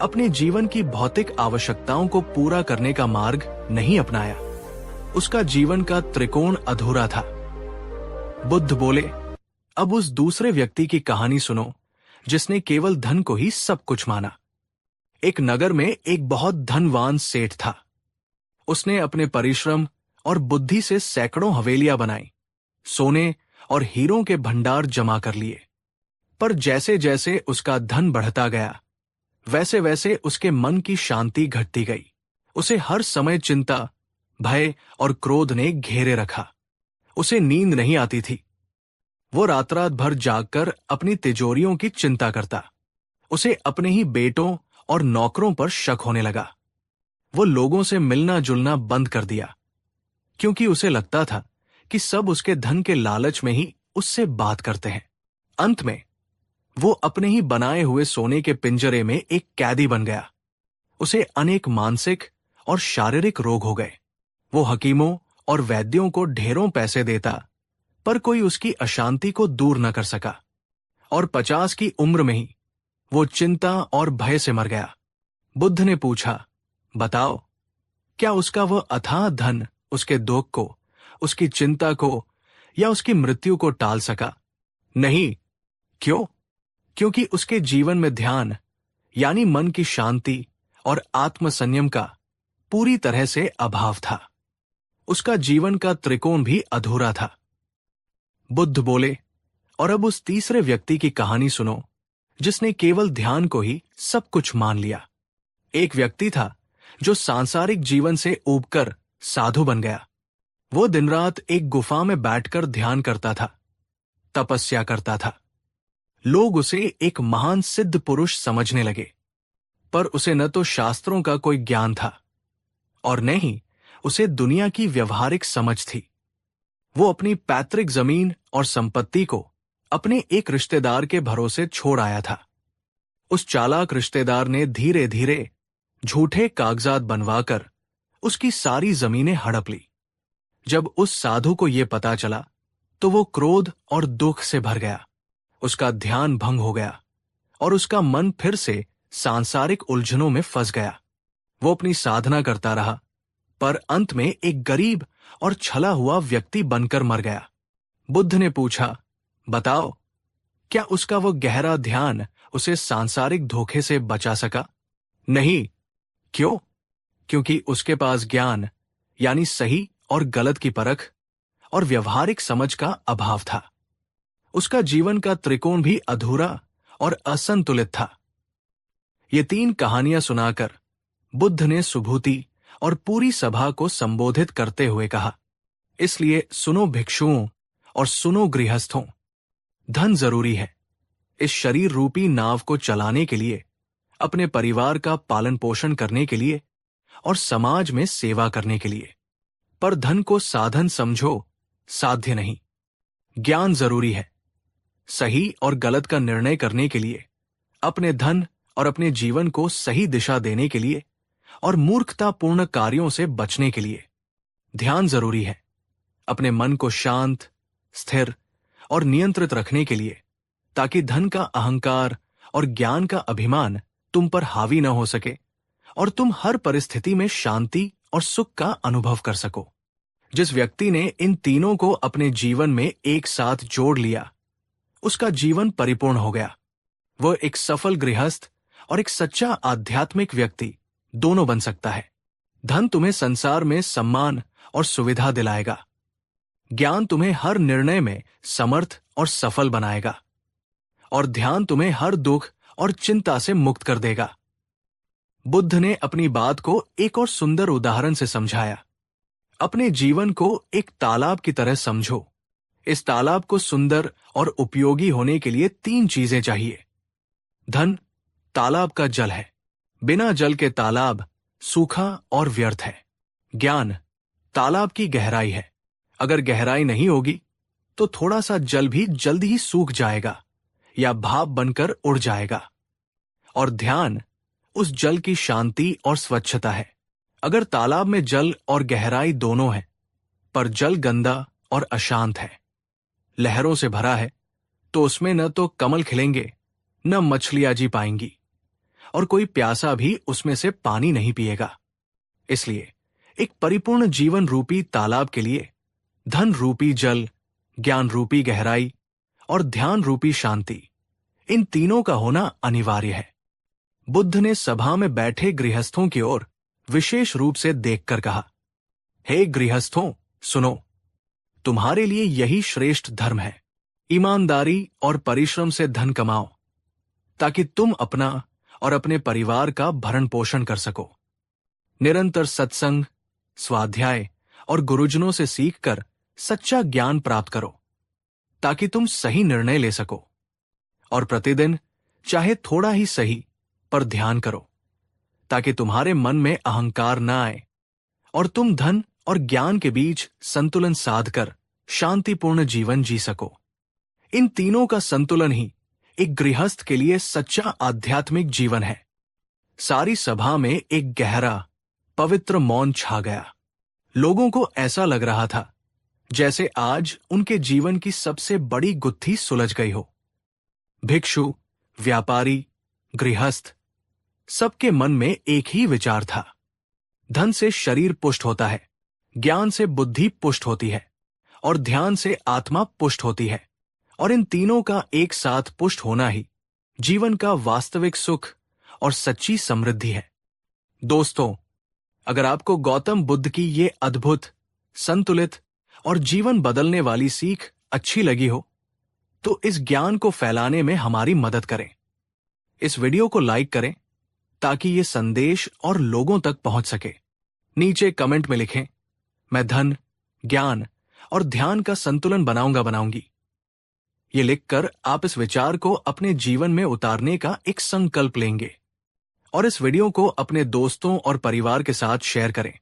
अपने जीवन की भौतिक आवश्यकताओं को पूरा करने का मार्ग नहीं अपनाया। उसका जीवन का त्रिकोण अधूरा था। बुद्ध बोले, अब उस दूसरे व्यक्ति की कहानी सुनो जिसने केवल धन को ही सब कुछ माना। एक नगर में एक बहुत धनवान सेठ था। उसने अपने परिश्रम और बुद्धि से सैकड़ों हवेलियां बनाई, सोने और हीरों के भंडार जमा कर लिए। पर जैसे जैसे उसका धन बढ़ता गया, वैसे वैसे उसके मन की शांति घटती गई। उसे हर समय चिंता, भय और क्रोध ने घेरे रखा। उसे नींद नहीं आती थी। वो रात रात भर जागकर अपनी तिजोरियों की चिंता करता। उसे अपने ही बेटों और नौकरों पर शक होने लगा। वो लोगों से मिलना जुलना बंद कर दिया, क्योंकि उसे लगता था कि सब उसके धन के लालच में ही उससे बात करते हैं। अंत में वो अपने ही बनाए हुए सोने के पिंजरे में एक कैदी बन गया। उसे अनेक मानसिक और शारीरिक रोग हो गए। वो हकीमों और वैद्यों को ढेरों पैसे देता, पर कोई उसकी अशांति को दूर न कर सका, और 50 की उम्र में ही वो चिंता और भय से मर गया। बुद्ध ने पूछा, बताओ, क्या उसका वह अथाह धन उसके दुख को, उसकी चिंता को या उसकी मृत्यु को टाल सका? नहीं। क्यों? क्योंकि उसके जीवन में ध्यान यानी मन की शांति और आत्मसंयम का पूरी तरह से अभाव था। उसका जीवन का त्रिकोण भी अधूरा था। बुद्ध बोले, और अब उस तीसरे व्यक्ति की कहानी सुनो जिसने केवल ध्यान को ही सब कुछ मान लिया। एक व्यक्ति था जो सांसारिक जीवन से ऊबकर साधु बन गया। वो दिन रात एक गुफा में बैठकर ध्यान करता था, तपस्या करता था। लोग उसे एक महान सिद्ध पुरुष समझने लगे, पर उसे न तो शास्त्रों का कोई ज्ञान था और न ही उसे दुनिया की व्यवहारिक समझ थी। वो अपनी पैतृक जमीन और संपत्ति को अपने एक रिश्तेदार के भरोसे छोड़ आया था। उस चालाक रिश्तेदार ने धीरे धीरे झूठे कागजात बनवाकर उसकी सारी जमीनें हड़प ली। जब उस साधु को यह पता चला तो वो क्रोध और दुख से भर गया। उसका ध्यान भंग हो गया और उसका मन फिर से सांसारिक उलझनों में फंस गया। वो अपनी साधना करता रहा, पर अंत में एक गरीब और छला हुआ व्यक्ति बनकर मर गया। बुद्ध ने पूछा, बताओ, क्या उसका वो गहरा ध्यान उसे सांसारिक धोखे से बचा सका? नहीं। क्यों? क्योंकि उसके पास ज्ञान यानी सही और गलत की परख और व्यवहारिक समझ का अभाव था। उसका जीवन का त्रिकोण भी अधूरा और असंतुलित था। ये 3 कहानियां सुनाकर बुद्ध ने सुभूति और पूरी सभा को संबोधित करते हुए कहा, इसलिए सुनो भिक्षुओं और सुनो गृहस्थों, धन जरूरी है इस शरीर रूपी नाव को चलाने के लिए, अपने परिवार का पालन पोषण करने के लिए और समाज में सेवा करने के लिए। पर धन को साधन समझो, साध्य नहीं। ज्ञान जरूरी है सही और गलत का निर्णय करने के लिए, अपने धन और अपने जीवन को सही दिशा देने के लिए और मूर्खतापूर्ण कार्यों से बचने के लिए। ध्यान जरूरी है अपने मन को शांत, स्थिर और नियंत्रित रखने के लिए, ताकि धन का अहंकार और ज्ञान का अभिमान तुम पर हावी न हो सके और तुम हर परिस्थिति में शांति और सुख का अनुभव कर सको। जिस व्यक्ति ने इन तीनों को अपने जीवन में एक साथ जोड़ लिया, उसका जीवन परिपूर्ण हो गया। वह एक सफल गृहस्थ और एक सच्चा आध्यात्मिक व्यक्ति दोनों बन सकता है। धन तुम्हें संसार में सम्मान और सुविधा दिलाएगा। ज्ञान तुम्हें हर निर्णय में समर्थ और सफल बनाएगा, और ध्यान तुम्हें हर दुख और चिंता से मुक्त कर देगा। बुद्ध ने अपनी बात को एक और सुंदर उदाहरण से समझाया। अपने जीवन को एक तालाब की तरह समझो। इस तालाब को सुंदर और उपयोगी होने के लिए 3 चीजें चाहिए। धन तालाब का जल है। बिना जल के तालाब सूखा और व्यर्थ है। ज्ञान तालाब की गहराई है। अगर गहराई नहीं होगी तो थोड़ा सा जल भी जल्दी ही सूख जाएगा या भाप बनकर उड़ जाएगा। और ध्यान उस जल की शांति और स्वच्छता है। अगर तालाब में जल और गहराई दोनों है, पर जल गंदा और अशांत है, लहरों से भरा है, तो उसमें न तो कमल खिलेंगे, न मछलियां जी पाएंगी, और कोई प्यासा भी उसमें से पानी नहीं पिएगा। इसलिए एक परिपूर्ण जीवन रूपी तालाब के लिए धन रूपी जल, ज्ञान रूपी गहराई और ध्यान रूपी शांति, इन तीनों का होना अनिवार्य है। बुद्ध ने सभा में बैठे गृहस्थों की ओर विशेष रूप से देखकर कहा, हे गृहस्थों, सुनो, तुम्हारे लिए यही श्रेष्ठ धर्म है। ईमानदारी और परिश्रम से धन कमाओ, ताकि तुम अपना और अपने परिवार का भरण पोषण कर सको। निरंतर सत्संग, स्वाध्याय और गुरुजनों से सीखकर सच्चा ज्ञान प्राप्त करो, ताकि तुम सही निर्णय ले सको। और प्रतिदिन चाहे थोड़ा ही सही, पर ध्यान करो, ताकि तुम्हारे मन में अहंकार न आए और तुम धन और ज्ञान के बीच संतुलन साधकर शांतिपूर्ण जीवन जी सको। इन तीनों का संतुलन ही एक गृहस्थ के लिए सच्चा आध्यात्मिक जीवन है। सारी सभा में एक गहरा, पवित्र मौन छा गया। लोगों को ऐसा लग रहा था जैसे आज उनके जीवन की सबसे बड़ी गुत्थी सुलझ गई हो। भिक्षु, व्यापारी, गृहस्थ, सबके मन में एक ही विचार था। धन से शरीर पुष्ट होता है, ज्ञान से बुद्धि पुष्ट होती है, और ध्यान से आत्मा पुष्ट होती है। और इन तीनों का एक साथ पुष्ट होना ही जीवन का वास्तविक सुख और सच्ची समृद्धि है। दोस्तों, अगर आपको गौतम बुद्ध की ये अद्भुत, संतुलित और जीवन बदलने वाली सीख अच्छी लगी हो, तो इस ज्ञान को फैलाने में हमारी मदद करें। इस वीडियो को लाइक करें ताकि ये संदेश और लोगों तक पहुंच सके। नीचे कमेंट में लिखें, मैं धन, ज्ञान और ध्यान का संतुलन बनाऊंगी। ये लिखकर आप इस विचार को अपने जीवन में उतारने का एक संकल्प लेंगे। और इस वीडियो को अपने दोस्तों और परिवार के साथ शेयर करें,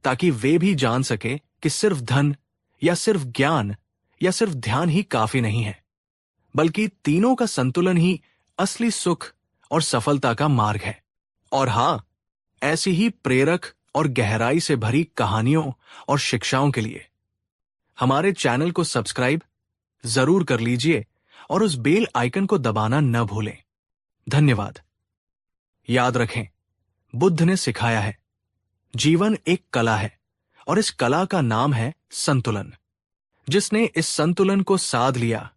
ताकि वे भी जान सके कि सिर्फ धन या सिर्फ ज्ञान या सिर्फ ध्यान ही काफी नहीं है, बल्कि तीनों का संतुलन ही असली सुख और सफलता का मार्ग है। और हाँ, ऐसी ही प्रेरक और गहराई से भरी कहानियों और शिक्षाओं के लिए हमारे चैनल को सब्सक्राइब जरूर कर लीजिए और उस बेल आइकन को दबाना न भूलें। धन्यवाद। याद रखें, बुद्ध ने सिखाया है, जीवन एक कला है और इस कला का नाम है संतुलन। जिसने इस संतुलन को साध लिया